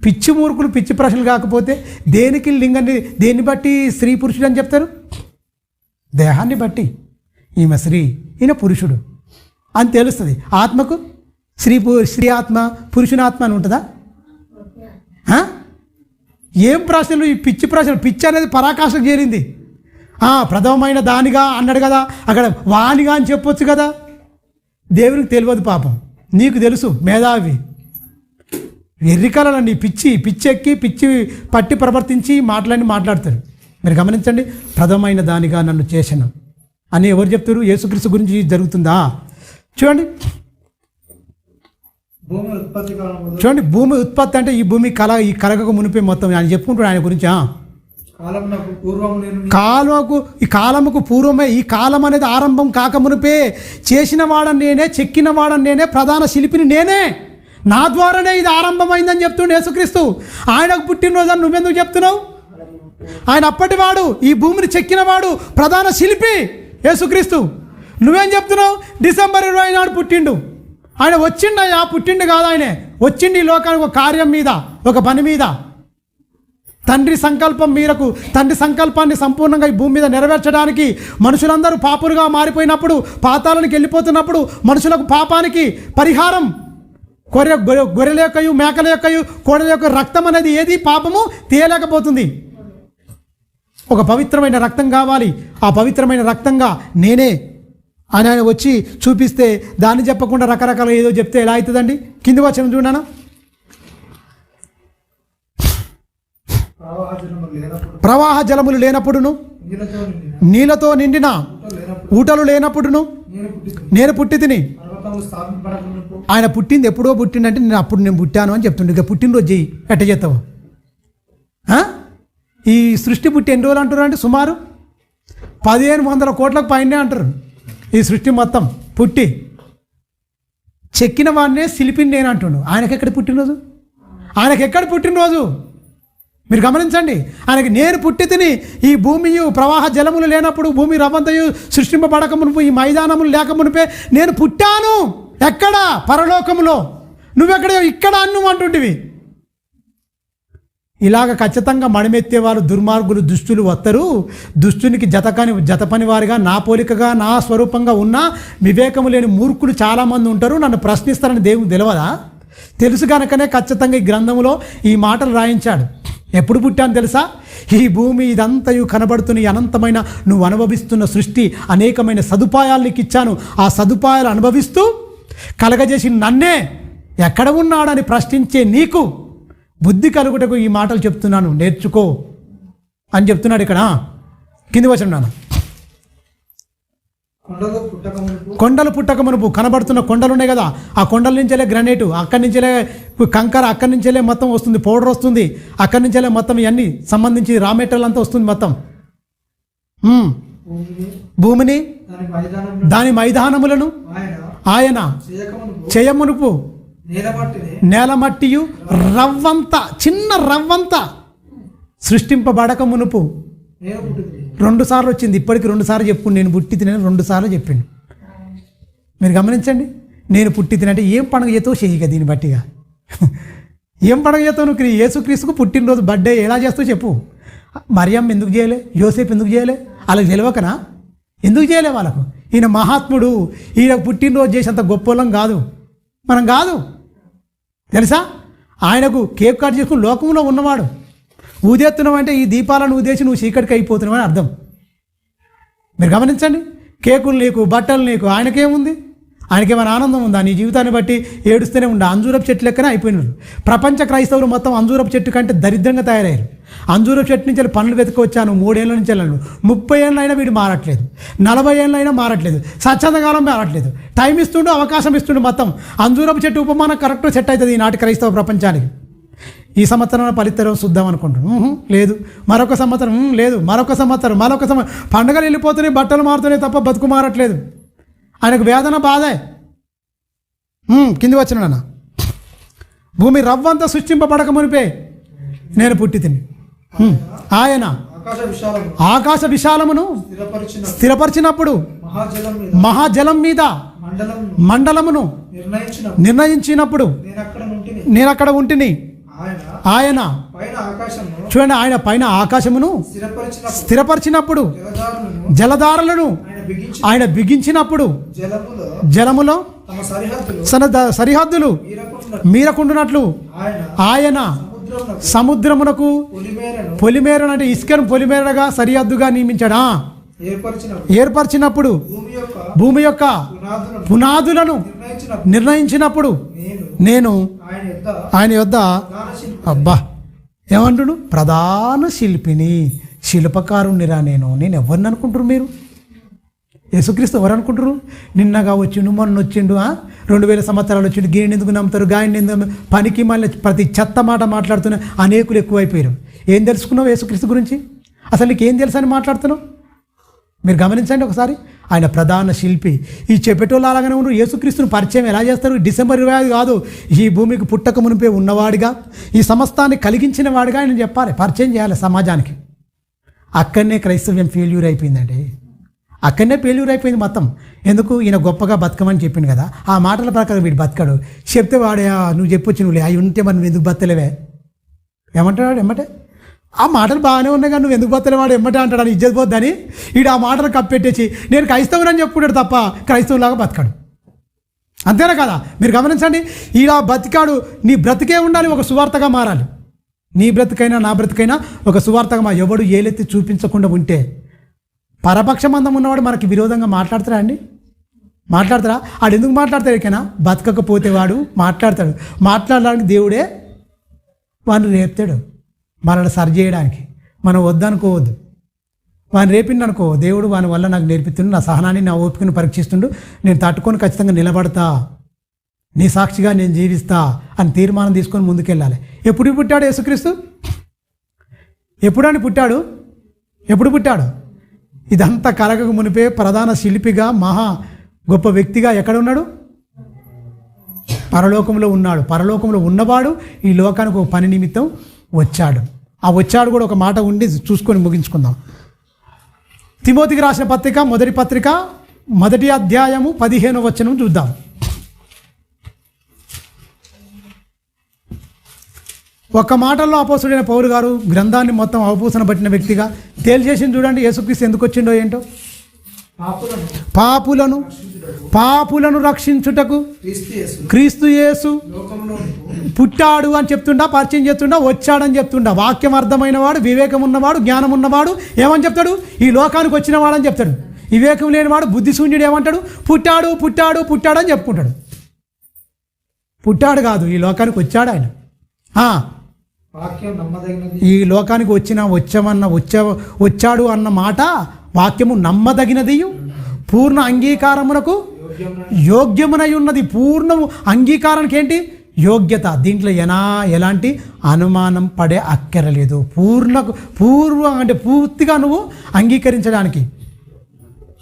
పిచ్చి మూర్ఖులు పిచ్చి ప్రశ్నలు కాకపోతే దేనికి లింగాన్ని దేన్ని బట్టి స్త్రీ పురుషుడు అని చెప్తారు? దేహాన్ని బట్టి. ఈమె స్త్రీ, ఈయన పురుషుడు అని తెలుస్తుంది. ఆత్మకు స్త్రీ ఆత్మ పురుషుని ఆత్మ అని ఉంటుందా? ఏం ప్రశ్నలు ఈ పిచ్చి ప్రశ్నలు? పిచ్చి అనేది పరాకాష్ఠకు చేరింది. ప్రథమమైన దానిగా అన్నాడు కదా, అక్కడ వానిగా అని చెప్పొచ్చు కదా. దేవునికి తెలియదు పాపం, నీకు తెలుసు మేధావి. ఎర్రికలని పిచ్చెక్కి పిచ్చి పట్టి ప్రవర్తించి మాట్లాడతారు. మీరు గమనించండి, ప్రథమైన దానిగా నన్ను చేశాను అని ఎవరు చెప్తారు? యేసుక్రీస్తు గురించి జరుగుతుందా? చూడండి భూమి ఉత్పత్తి అంటే ఈ భూమి ఈ కలగకు మునిపే మొత్తం ఆయన చెప్పుకుంటాడు ఆయన గురించి. కాలముకు పూర్వమే, ఈ కాలం అనేది ఆరంభం కాక మునిపే చేసిన వాడని నేనే, చెక్కిన వాడని నేనే, ప్రధాన శిల్పిని నేనే, నా ద్వారానే ఇది ఆరంభమైందని చెప్తుండే యేసుక్రీస్తు. ఆయనకు పుట్టినరోజు అని నువ్వెందుకు చెప్తున్నావు? ఆయన అప్పటివాడు, ఈ భూమిని చెక్కినవాడు, ప్రధాన శిల్పి యేసుక్రీస్తు. నువ్వేం చెప్తున్నావు? డిసెంబర్ 20 నాడు పుట్టిండు. ఆయన వచ్చిండయ్యా, పుట్టిండు కాదు, ఆయనే వచ్చిండు ఈ లోకానికి ఒక కార్యం మీద, ఒక పని మీద. తండ్రి సంకల్పం మేరకు, తండ్రి సంకల్పాన్ని సంపూర్ణంగా ఈ భూమి మీద నెరవేర్చడానికి మనుషులందరూ పాపులుగా మారిపోయినప్పుడు, పాతాళానికి వెళ్ళిపోతున్నప్పుడు మనుషులకు పాపానికి పరిహారం గొర్రెల యొక్కయు మేకల యొక్కయు కోడల యొక్క రక్తం అనేది ఏది పాపము తీయలేకపోతుంది. ఒక పవిత్రమైన రక్తం కావాలి. ఆ పవిత్రమైన రక్తంగా నేనే అని ఆయన వచ్చి చూపిస్తే దాన్ని చెప్పకుండా రకరకాల ఏదో చెప్తే ఎలా అవుతుందండి? కింది వచ్చిన చూడనా, ప్రవాహ జలములు లేనప్పుడును, నీళ్ళతో నిండిన ఊటలు లేనప్పుడును నేను పుట్టి తిని. ఆయన పుట్టింది ఎప్పుడో పుట్టిందంటే నేను పుట్టాను అని చెప్తుండే. ఇక పుట్టినరోజు చెయ్యి, ఎట్ట చేస్తావు? ఈ సృష్టి పుట్టి ఎన్ని రోజులు అంటారు అంటే సుమారు 1500 కోట్లకు పైనే అంటారు. ఈ సృష్టి మొత్తం పుట్టి చెక్కిన వాడినే శిల్పిని నేను అంటుండు. ఆయనకెక్కడ పుట్టినరోజు? ఆయనకెక్కడ పుట్టినరోజు? మీరు గమనించండి. ఆయనకి నేను పుట్టి తిని ఈ భూమియు ప్రవాహ జలములు లేనప్పుడు, భూమి రవంతయు సృష్టింపబడక మునుపు, ఈ మైదానములు లేక మునిపే నేను పుట్టాను. ఎక్కడ? పరలోకములో. నువ్వెక్కడ? ఇక్కడ అన్ను అంటుంటివి. ఇలాగ ఖచ్చితంగా మణిమెత్తేవారు దుర్మార్గులు దుష్టులు వస్తారు. దుష్టునికి జతపని వారిగా, నా పోలికగా, నా స్వరూపంగా ఉన్న వివేకము లేని మూర్ఖులు చాలామంది ఉంటారు. నన్ను ప్రశ్నిస్తారని దేవునికి తెలియదా? తెలుసు కనుకనే ఖచ్చితంగా ఈ గ్రంథంలో ఈ మాటలు రాయించాడు. ఎప్పుడు పుట్టాను తెలుసా? ఈ భూమి ఇదంతయు కనబడుతున్న ఈ అనంతమైన నువ్వు అనుభవిస్తున్న సృష్టి అనేకమైన సదుపాయాలు నీకు ఇచ్చాను. ఆ సదుపాయాలు అనుభవిస్తూ కలగజేసి నన్నే ఎక్కడ ఉన్నాడని ప్రశ్నించే నీకు బుద్ధి కలుగుటకు ఈ మాటలు చెప్తున్నాను, నేర్చుకో అని చెప్తున్నాడు ఇక్కడ. కింది వచనం, కొండలు పుట్టక మునుపు కనబడుతున్న కొండలు ఉన్నాయి కదా, ఆ కొండల నుంచేలే గ్రానైట్, అక్కడి నుంచేలే కంకర, అక్కడి నుంచేలే మొత్తం వస్తుంది, పౌడర్ వస్తుంది, అక్కడి నుంచేలే మొత్తం ఇవన్నీ సంబంధించి రా మెటీరియల్ అంతా వస్తుంది మొత్తం. భూమిని దాని మైదానములను ఆయన చేయమునుపు నేలమట్టియు రవ్వంత, చిన్న రవ్వంత సృష్టింపబడక మునుపు 2 సార్లు వచ్చింది. ఇప్పటికి 2 సార్లు చెప్పుకుని నేను పుట్టి తినని 2 సార్లు చెప్పిండు. మీరు గమనించండి. నేను పుట్టి తినంటే ఏం పండుగ చేస్తావు చెయ్యిగా, దీన్ని బట్టిగా ఏం పండుగ చేస్తావు నువ్వు? యేసుక్రీస్తుకు పుట్టినరోజు బర్త్డే ఎలా చేస్తావు చెప్పు. మరియమ్మ ఎందుకు చేయలే? యోసేపు ఎందుకు చేయలే? వాళ్ళకి తెలియకనా? ఎందుకు చేయలే వాళ్ళకు? ఈయన మహాత్ముడు, ఈయన పుట్టినరోజు చేసేంత గొప్పలం కాదు, మనం కాదు తెలుసా. ఆయనకు కేక్ కట్ చేసుకుని లోకంలో ఉన్నవాడు. ఊదేస్తున్నావు అంటే ఈ దీపాలను ఊదేసి నువ్వు చీకటికి అయిపోతున్నావు అని అర్థం. మీరు గమనించండి. కేకులు నీకు, బట్టలు నీకు, ఆయనకేముంది? ఆయనకేమైనా ఆనందం ఉందా? నీ జీవితాన్ని బట్టి ఏడుస్తూనే ఉండ. అంజూరపు చెట్టు లెక్కనే అయిపోయినారు. ప్రపంచ క్రైస్తవులు మొత్తం అంజూరపు చెట్టు కంటే దరిద్రంగా తయారయ్యారు. అంజూరపు చెట్టు నుంచి పండ్లు వెతుకొచ్చాను 3 ఏళ్ళ నుంచి వెళ్ళాను. 30 ఏళ్ళైనా వీడు మారట్లేదు, 40 ఏళ్ళైనా మారట్లేదు, స్వచ్ఛందకాలం మారట్లేదు. టైం ఇస్తుండు, అవకాశం ఇస్తుండు. మొత్తం అంజూరపు చెట్టు ఉపమానం కరెక్ట్ సెట్ అవుతుంది ఈనాటి క్రైస్తవ ప్రపంచానికి. ఈ సంవత్సరం ఫలితం చూద్దాం అనుకుంటాం, లేదు. మరొక సంవత్సరం లేదు, మరొక సంవత్సరం పండుగలు వెళ్ళిపోతున్నాయి, బట్టలు మారుతున్నాయి తప్ప బతుకు మారట్లేదు. ఆయనకు వేదన బాధే. కింది వచ్చిన నాన్న. భూమి రవ్వంతా సృష్టింపబడక మునిపే నేను పుట్టి తిని. ఆయన ఆకాశ విశాలమును స్థిరపరిచినప్పుడు మహాజలం మీద మండలమును నిర్ణయించినప్పుడు నేను అక్కడ ఉంటిని. ఆయన చూడండి, ఆయన పైన ఆకాశమును స్థిరపరిచినప్పుడు జలధారలను ఆయన బిగించినప్పుడు జలములో సరిహద్దులు మీరకుండునట్లు ఆయన సముద్రమునకు పొలిమేరను అంటే ఇసుకను పొలిమేరగా సరిహద్దుగా నియమించాడా. ఏర్పరిచినప్పుడు భూమి యొక్క పునాదులను నిర్ణయించినప్పుడు నేను ఆయన యొద్ద అబ్బా ఏమంటుడు, ప్రధాన శిల్పిని శిల్పకారుణ్ణిరా నేను ఎవరిని అనుకుంటారు మీరు? యేసుక్రీస్తు ఎవరు అనుకుంటారు? నిన్నగా వచ్చిండు, మొన్న వచ్చిండు, 2000 సంవత్సరాలు వచ్చిండు, గీని ఎందుకు నమ్ముతారు, గాయని ఎందుకు, పనికి మళ్ళీ ప్రతి చెత్త మాట మాట్లాడుతున్న అనేకులు ఎక్కువైపోయారు. ఏం తెలుసుకున్నావు యేసుక్రీస్తు గురించి? అసలు నీకు ఏం తెలుసు అని మాట్లాడుతున్నావు? మీరు గమనించండి ఒకసారి. ఆయన ప్రధాన శిల్పి. ఈ చెప్పేటోళ్ళు అలాగనే ఉన్నారు. యేసుక్రీస్తుని పరిచయం ఎలా చేస్తారు? డిసెంబర్ 25 కాదు, ఈ భూమికి పుట్టక మునిపే ఉన్నవాడిగా, ఈ సమస్తాన్ని కలిగించిన వాడిగా ఆయన చెప్పాలి, పరిచయం చేయాలి సమాజానికి. అక్కడనే క్రైస్తవ్యం ఫెయిల్యూర్ అయిపోయిందండి. అక్కడనే ఫెయిల్యూర్ అయిపోయింది మొత్తం. ఎందుకు? ఈయన గొప్పగా బతకమని చెప్పింది కదా, ఆ మాటల ప్రకారం వీడు బతకడు. చెప్తే వాడే నువ్వు చెప్పొచ్చు, నువ్వు అవి ఉంటే మనం ఎందుకు బతలేవే ఏమంటాడు? ఎమ్మటే ఆ మాటలు బాగానే ఉన్నాయి కానీ నువ్వు ఎందుకు బతలేవాడు ఎమ్మటే అంటాడు అని ఇజ్జత్ పోద్దని వీడు ఆ మాటలు కప్పెట్టేసి నేను క్రైస్తవునని చెప్పుకుంటాడు తప్ప క్రైస్తవులాగా బతకాడు. అంతేనా కదా? మీరు గమనించండి. ఇలా బతికాడు. నీ బ్రతికే ఉండాలి, ఒక సువార్తగా మారాలి. నీ బ్రతికైనా నా బ్రతికైనా ఒక సువార్తగా ఎవడు ఏలెత్తి చూపించకుండా ఉంటే పరపక్షమందం ఉన్నవాడు మనకి విరోధంగా మాట్లాడతారా అండి? మాట్లాడతారా? వాడు ఎందుకు మాట్లాడతాడు? ఎక్కడైనా బతకకపోతే వాడు మాట్లాడతాడు. మాట్లాడడానికి దేవుడే వాడిని రేపుతాడు, మనల్ని సరి చేయడానికి. మనం వద్దనుకోవద్దు. వాడిని రేపిండు అనుకో, దేవుడు వాని వల్ల నాకు నేర్పిస్తుండు, నా సహనాన్ని నా ఓపికను పరీక్షిస్తుండు, నేను తట్టుకొని ఖచ్చితంగా నిలబడతా, నీ సాక్షిగా నేను జీవిస్తా అని తీర్మానం తీసుకొని ముందుకెళ్ళాలి. ఎప్పుడు పుట్టాడు యేసుక్రీస్తు? ఎప్పుడని పుట్టాడు? ఎప్పుడు పుట్టాడు? ఇదంతా కలగక మునిపే ప్రధాన శిల్పిగా, మహా గొప్ప వ్యక్తిగా ఎక్కడ ఉన్నాడు? పరలోకంలో ఉన్నాడు. పరలోకంలో ఉన్నవాడు ఈ లోకానికి ఒక పని నిమిత్తం వచ్చాడు. ఆ వచ్చాడు కూడా ఒక మాట ఉండి చూసుకొని ముగించుకుందాం. తిమోతికి రాసిన పత్రిక, మొదటి పత్రిక, 1వ అధ్యాయము 15వ వచనం చూద్దాం. ఒక్క మాటల్లో అపోస్తుడైన పౌలు గారు గ్రంథాన్ని మొత్తం అవపోసన పట్టిన వ్యక్తిగా తేల్చేసింది. చూడండి యేసుక్రీస్తు ఎందుకు వచ్చిండో ఏంటో. పాపులను రక్షించుటకు క్రీస్తు యేసు పుట్టాడు అని చెప్తుండా, పరిచయం చేస్తుండా, వచ్చాడని చెప్తుండా. వాక్యం అర్థమైన వాడు, వివేకం ఉన్నవాడు, జ్ఞానం ఉన్నవాడు ఏమని చెప్తాడు? ఈ లోకానికి వచ్చిన వాడని చెప్తాడు. వివేకం లేనివాడు, బుద్ధిశూన్యుడు ఏమంటాడు? పుట్టాడు పుట్టాడు పుట్టాడు అని చెప్పుకుంటాడు. పుట్టాడు కాదు, ఈ లోకానికి వచ్చాడు ఆయన. ఈ లోకానికి వచ్చాడు అన్న మాట వాక్యము నమ్మదగినది, పూర్ణ అంగీకారమునకు యోగ్యమునై ఉన్నది. పూర్ణ అంగీకారానికి ఏంటి? యోగ్యత. దీంట్లో ఎలాంటి అనుమానం పడే అక్కరలేదు. అంటే పూర్తిగా నువ్వు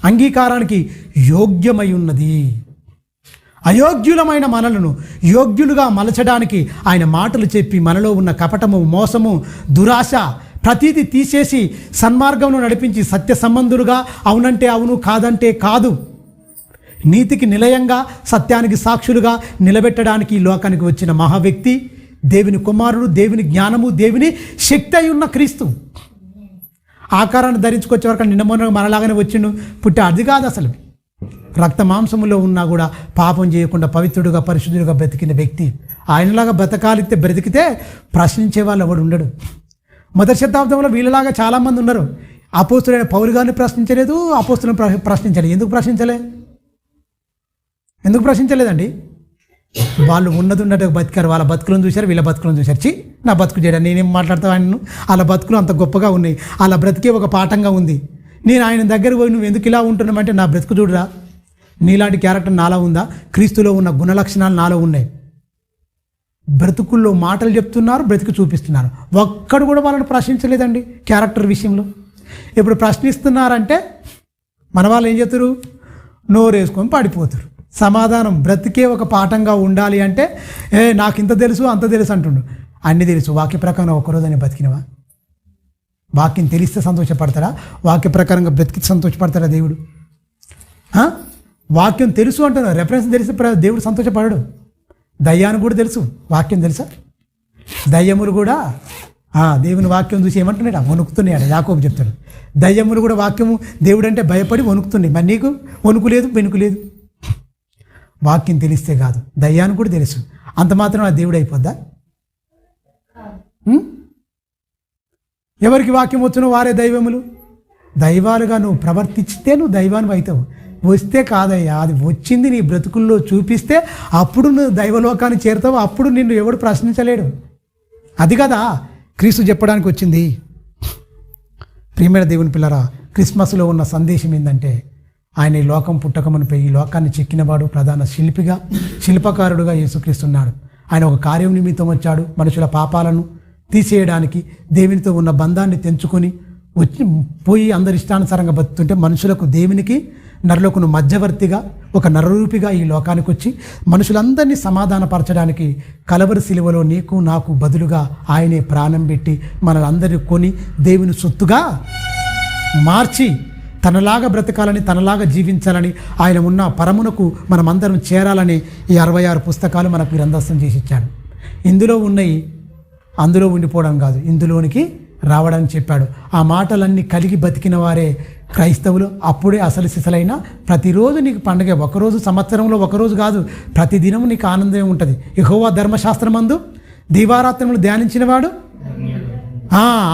అంగీకారానికి యోగ్యమై ఉన్నది. అయోగ్యులమైన మనలను యోగ్యులుగా మలచడానికి ఆయన మాటలు చెప్పి మనలో ఉన్న కపటము, మోసము, దురాశ ప్రతీది తీసేసి సన్మార్గంలో నడిపించి సత్య సంబంధులుగా అవునంటే అవును, కాదంటే కాదు, నీతికి నిలయంగా, సత్యానికి సాక్షులుగా నిలబెట్టడానికి ఈ లోకానికి వచ్చిన మహా వ్యక్తి, దేవుని కుమారుడు, దేవుని జ్ఞానము, దేవుని శక్తి అయి ఉన్న క్రీస్తు. ఆకారాన్ని ధరించుకొచ్చే వరకు నిన్న మొన్న మనలాగానే వచ్చిండు, పుట్టి అది కాదు. అసలు రక్త మాంసములో ఉన్నా కూడా పాపం చేయకుండా పవిత్రుడుగా, పరిశుద్ధుడుగా బ్రతికిన వ్యక్తి. ఆయనలాగా బ్రతికితే ప్రశ్నించే వాళ్ళు ఎవడు ఉండడు. మొదటి శతాబ్దంలో వీళ్ళలాగా చాలామంది ఉన్నారు. అపోస్తులైన పౌలు గారిని ప్రశ్నించలేదు, అపోస్తులను ప్రశ్నించలేదు. ఎందుకు ప్రశ్నించలేదండి? వాళ్ళు ఉన్నట్టు బతికారు. వాళ్ళ బతుకులను చూశారు, వీళ్ళ బతుకులను చూశారు. నా బతుకు చేయడం నేనేం మాట్లాడతాను? ఆయనను వాళ్ళ బతుకులు అంత గొప్పగా ఉన్నాయి, వాళ్ళ బ్రతికే ఒక పాఠంగా ఉంది. నేను ఆయన దగ్గర పోయి నువ్వు ఎందుకు ఇలా ఉంటున్నామంటే, నా బ్రతుకు చూడరా, నీలాంటి క్యారెక్టర్ నాలో ఉందా? క్రీస్తులో ఉన్న గుణ లక్షణాలు నాలో ఉన్నాయి. బ్రతుకుల్లో మాటలు చెప్తున్నారు, బ్రతుకు చూపిస్తున్నారు. ఒక్కడు కూడా వాళ్ళని ప్రశ్నించలేదండి క్యారెక్టర్ విషయంలో. ఇప్పుడు ప్రశ్నిస్తున్నారంటే మన వాళ్ళు ఏం చేస్తారు? నోరేసుకొని పడిపోతారు. సమాధానం బ్రతికే ఒక పాఠంగా ఉండాలి అంటే నాకు ఇంత తెలుసు అంత తెలుసు అంటుండు. అన్నీ తెలుసు. వాక్య ప్రకారం ఒకరోజని బతికినవా? వాక్యం తెలిస్తే సంతోషపడతాడా? వాక్య ప్రకారంగా బ్రతికి సంతోషపడతాడా దేవుడు? వాక్యం తెలుసు అంటున్నా, రెఫరెన్స్ తెలిస్తే దేవుడు సంతోషపడడు. దయ్యానికి కూడా తెలుసు, వాక్యం తెలుసా? దయ్యములు కూడా దేవుని వాక్యం చూసి ఏమంటున్నాడు? వణుకుతున్నాడు. యాకోబు చెప్తాడు, దయ్యములు కూడా వాక్యము దేవుడు అంటే భయపడి వణుకుతున్నాయి. మరి నీకు వణుకు లేదు, వెనుకు లేదు. వాక్యం తెలిస్తే కాదు, దయ్యానికి కూడా తెలుసు. అంత మాత్రం ఆ దేవుడు అయిపోద్దా? ఎవరికి వాక్యం వచ్చునో వారే దైవములు. దైవాలుగా నువ్వు ప్రవర్తిస్తే నువ్వు దైవాన్ని అవుతావు. వస్తే కాదయ్యా, అది వచ్చింది నీ బ్రతుకుల్లో చూపిస్తే అప్పుడు నువ్వు దైవలోకాన్ని చేరుతావు. అప్పుడు నిన్ను ఎవడు ప్రశ్నించలేడు. అది కదా క్రీస్తు చెప్పడానికి వచ్చింది. ప్రియమైన దేవుని పిల్లరా, క్రిస్మస్లో ఉన్న సందేశం ఏంటంటే ఆయన ఈ లోకం పుట్టకమునిపై ఈ లోకాన్ని చెక్కినవాడు, ప్రధాన శిల్పకారుడుగా యేసుక్రీస్తున్నాడు. ఆయన ఒక కార్యం నిమిత్తం వచ్చాడు. మనుషుల పాపాలను తీసేయడానికి, దేవునితో ఉన్న బంధాన్ని తెంచుకొని పోయి అందరి ఇష్టానుసారంగా బతుకుతుంటే మనుషులకు దేవునికి నరులకు మధ్యవర్తిగా ఒక నరరూపిగా ఈ లోకానికి వచ్చి మనుషులందరినీ సమాధానపరచడానికి కలవరి శిలువలో నీకు నాకు బదులుగా ఆయనే ప్రాణం పెట్టి మనలందరినీ కొని దేవుని సొత్తుగా మార్చి తనలాగా బ్రతకాలని, తనలాగా జీవించాలని, ఆయన ఉన్న పరమునకు మనమందరం చేరాలని ఈ 66 పుస్తకాలు మనకు గ్రంథస్థం చేసి ఇచ్చాడు. ఇందులో ఉన్నాయి అందులో ఉండిపోవడం కాదు, ఇందులోనికి రావడానికి చెప్పాడు. ఆ మాటలన్నీ కలిగి బతికిన వారే క్రైస్తవులు. అప్పుడే అసలు సిసలైన ప్రతిరోజు నీకు పండుగ. ఒకరోజు సంవత్సరంలో ఒకరోజు కాదు, ప్రతిదినం నీకు ఆనందమే ఉంటుంది. యెహోవా ధర్మశాస్త్రమందు దీవారాత్రములు ధ్యానించినవాడు,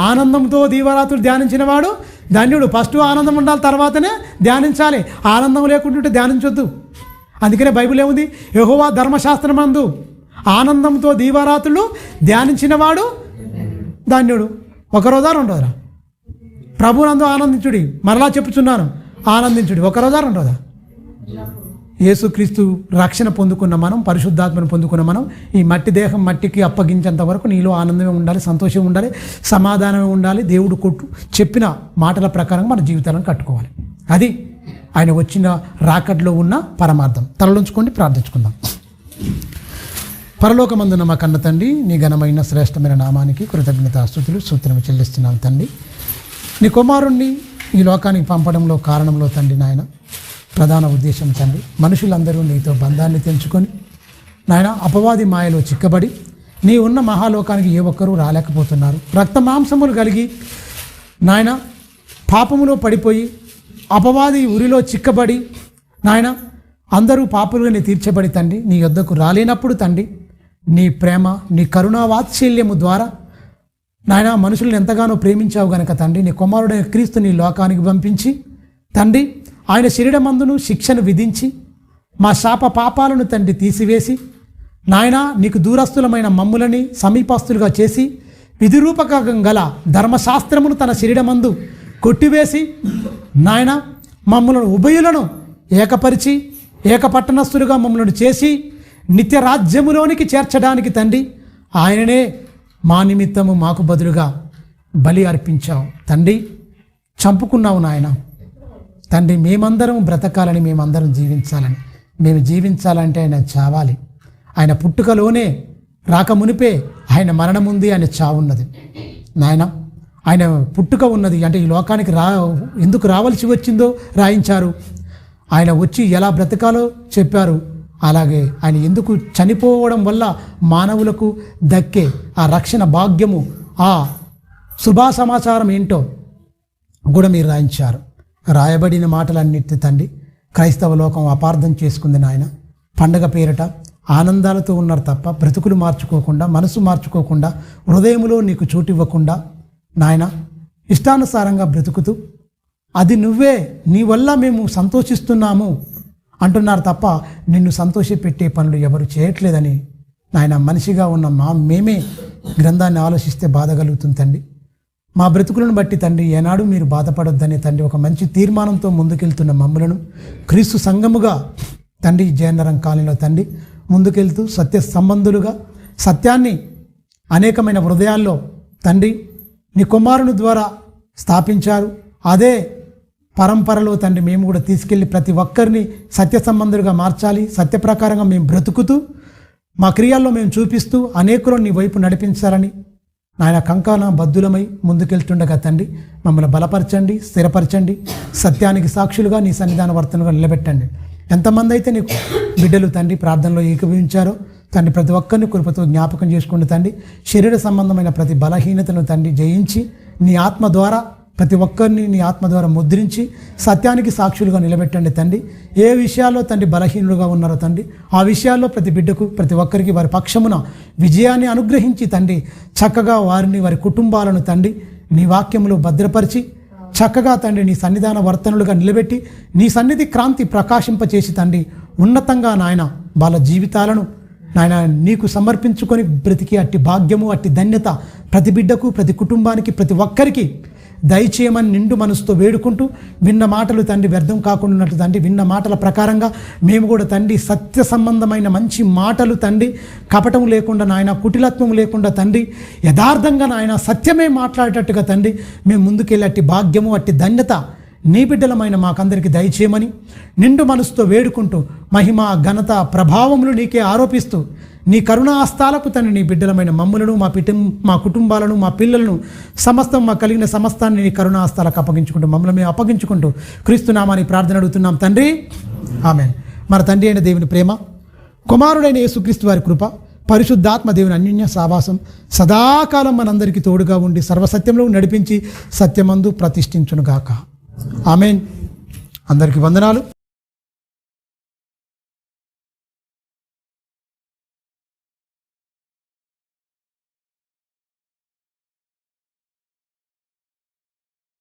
ఆనందంతో దీవారాత్రులు ధ్యానించినవాడు ధన్యుడు. ఫస్ట్ ఆనందం ఉండాలి, తర్వాతనే ధ్యానించాలి. ఆనందం లేకుంటుంటే ధ్యానించొద్దు. అందుకనే బైబిల్ ఏముంది? యెహోవా ధర్మశాస్త్రమందు ఆనందంతో దీవారాత్రులు ధ్యానించినవాడు ధన్యుడు. ఒక రోజా 2 రోజా? ప్రభునందు ఆనందించుడి. మరలా చెప్పుచున్నాను, ఆనందించుడి. ఒక రోజా 2 రోజా? యేసుక్రీస్తు రక్షణ పొందుకున్న మనం, పరిశుద్ధాత్మను పొందుకున్న మనం ఈ మట్టి దేహం మట్టికి అప్పగించేంత వరకు నీలో ఆనందమే ఉండాలి, సంతోషం ఉండాలి, సమాధానమే ఉండాలి. దేవుడు చెప్పిన మాటల ప్రకారం మన జీవితాలను కట్టుకోవాలి. అది ఆయన వచ్చిన రాకట్లో ఉన్న పరమార్థం. తలలుంచుకోండి, ప్రార్థించుకుందాం. పరలోకమందున మా కన్న తండ్రి, నీ ఘనమైన శ్రేష్టమైన నామానికి కృతజ్ఞతాస్తుతులు స్తోత్రము చెల్లిస్తున్నాను తండ్రి. నీ కుమారుణ్ణి ఈ లోకానికి పంపడంలో కారణంలో తండ్రి నాయన ప్రధాన ఉద్దేశం తండ్రి, మనుషులందరూ నీతో బంధాన్ని తెంచుకొని నాయన అపవాది మాయలో చిక్కబడి నీ ఉన్న మహాలోకానికి ఏ ఒక్కరూ రాలేకపోతున్నారు. రక్త మాంసములు కలిగి నాయన పాపములో పడిపోయి అపవాది ఉరిలో చిక్కబడి నాయన అందరూ పాపులుగానే తీర్చబడి తండ్రి నీ యొద్దకు రాలేనప్పుడు తండ్రి నీ ప్రేమ, నీ కరుణా వాత్సల్యము ద్వారా నాయన మనుషులను ఎంతగానో ప్రేమించావు గనక తండ్రి నీ కుమారుడైన క్రీస్తు నీ లోకానికి పంపించి తండ్రి ఆయన శరీరమందును శిక్షను విధించి మా శాప పాపాలను తండ్రి తీసివేసి నాయన నీకు దూరస్తులమైన మమ్ములని సమీపస్తులుగా చేసి విధిరూపకం గల ధర్మశాస్త్రమును తన శరీరమందు కొట్టివేసి నాయన మమ్మలను ఉభయులను ఏకపరిచి ఏకపట్టణస్థులుగా మమ్మల్ని చేసి నిత్య రాజ్యములోనికి చేర్చడానికి తండ్రి ఆయననే మా నిమిత్తము మాకు బదులుగా బలి అర్పించావు తండ్రి. చంపుకున్నావు నాయన తండ్రి. మేమందరం బ్రతకాలని, మేమందరం జీవించాలని. మేము జీవించాలంటే ఆయన చావాలి. ఆయన పుట్టుకలోనే రాకమునిపే ఆయన మరణం ఉంది, ఆయన చావున్నది నాయన. ఆయన పుట్టుక ఉన్నది అంటే ఈ లోకానికి ఎందుకు రావాల్సి వచ్చిందో రాయించారు. ఆయన వచ్చి ఎలా బ్రతకాలో చెప్పారు. అలాగే ఆయన ఎందుకు చనిపోవడం వల్ల మానవులకు దక్కే ఆ రక్షణ భాగ్యము, ఆ శుభా సమాచారం ఏంటో కూడా మీరు రాయించారు. రాయబడిన మాటలన్నిటి తండ్రి క్రైస్తవ లోకం అపార్థం చేసుకుంది నాయన. పండగ పేరిట ఆనందాలతో ఉన్నారు తప్ప బ్రతుకులు మార్చుకోకుండా, మనసు మార్చుకోకుండా, హృదయములో నీకు చోటు ఇవ్వకుండా నాయన ఇష్టానుసారంగా బ్రతుకుతూ అది నువ్వే, నీ వల్ల మేము సంతోషిస్తున్నాము అంటున్నారు తప్ప నిన్ను సంతోషపెట్టే పనులు ఎవరు చేయట్లేదని నాయన మనిషిగా ఉన్న మేమే గ్రంథాన్ని ఆలోచిస్తే బాధ కలుగుతుంది తండ్రి. మా బ్రతుకులను బట్టి తండ్రి ఏనాడు మీరు బాధపడొద్దని తండ్రి ఒక మంచి తీర్మానంతో ముందుకెళ్తున్న మమ్ములను క్రీస్తు సంఘముగా తండ్రి జయనరం కాలనీలో తండ్రి ముందుకెళ్తూ సత్య సంబంధులుగా సత్యాన్ని అనేకమైన హృదయాల్లో తండ్రి నీ కుమారుని ద్వారా స్థాపించారు. అదే పరంపరలో తండ్రి మేము కూడా తీసుకెళ్ళి ప్రతి ఒక్కరిని సత్య సంబంధులుగా మార్చాలి. సత్య ప్రకారంగా మేము బ్రతుకుతూ మా క్రియల్లో మేము చూపిస్తూ అనేకులను నీ వైపు నడిపించాలని నాయన కంకణ బద్దులమై ముందుకెళ్తుండగా తండ్రి మమ్మల్ని బలపరచండి, స్థిరపరచండి. సత్యానికి సాక్షులుగా నీ సన్నిధాన వర్తనగా నిలబెట్టండి. ఎంతమంది అయితే నీకు బిడ్డలు తండ్రి ప్రార్థనలో ఏకీభవించారో తండ్రి ప్రతి ఒక్కరిని కృపతో జ్ఞాపకం చేసుకుంటూ తండ్రి శరీర సంబంధమైన ప్రతి బలహీనతను తండ్రి జయించి నీ ఆత్మ ద్వారా ప్రతి ఒక్కరిని నీ ఆత్మ ద్వారా ముద్రించి సత్యానికి సాక్షులుగా నిలబెట్టండి తండ్రి. ఏ విషయాల్లో తండ్రి బలహీనులుగా ఉన్నారో తండ్రి ఆ విషయాల్లో ప్రతి బిడ్డకు ప్రతి ఒక్కరికి వారి పక్షమున విజయాన్ని అనుగ్రహించి తండ్రి చక్కగా వారిని వారి కుటుంబాలను తండ్రి నీ వాక్యములో భద్రపరిచి చక్కగా తండ్రి నీ సన్నిధాన వర్తనులుగా నిలబెట్టి నీ సన్నిధి క్రాంతి ప్రకాశింపచేసి తండ్రి ఉన్నతంగా నాయన వాళ్ళ జీవితాలను నాయన నీకు సమర్పించుకొని బ్రతికి అట్టి భాగ్యము అట్టి ధన్యత ప్రతి బిడ్డకు ప్రతి కుటుంబానికి ప్రతి ఒక్కరికి దయచేయమని నిండు మనసుతో వేడుకుంటూ విన్న మాటలు తండ్రి వ్యర్థం కాకుండా ఉన్నట్లు తండ్రి విన్న మాటల ప్రకారంగా మేము కూడా తండ్రి సత్య సంబంధమైన మంచి మాటలు తండ్రి కపటం లేకుండా నాయన కుటిలత్వం లేకుండా తండ్రి యథార్థంగా నాయన సత్యమే మాట్లాడేటట్టుగా తండ్రి మేము ముందుకెళ్ళి అట్టి భాగ్యము అట్టి ధన్యత నీ బిడ్డలమైన మాకందరికీ దయచేయమని నిండు మనసుతో వేడుకుంటూ మహిమ ఘనత ప్రభావములు నీకే ఆరోపిస్తూ నీ కరుణాహస్తాలకు తండ్రి నీ బిడ్డలమైన మమ్ములను మా కుటుంబాలను మా పిల్లలను సమస్తం మా కలిగిన సమస్తాన్ని నీ కరుణాహస్తాలకు అప్పగించుకుంటూ మమ్మల్ని మేము అప్పగించుకుంటూ క్రీస్తునామాని ప్రార్థన అడుగుతున్నాం తండ్రి, ఆమేన్. మన తండ్రి అయిన దేవుని ప్రేమ, కుమారుడైన యేసుక్రీస్తు వారి కృప, పరిశుద్ధాత్మ దేవుని అన్యోన్య సావాసం సదాకాలం మనందరికీ తోడుగా ఉండి సర్వసత్యంలో నడిపించి సత్యమందు ప్రతిష్ఠించునుగాక. ఆమేన్. అందరికీ వందనాలు.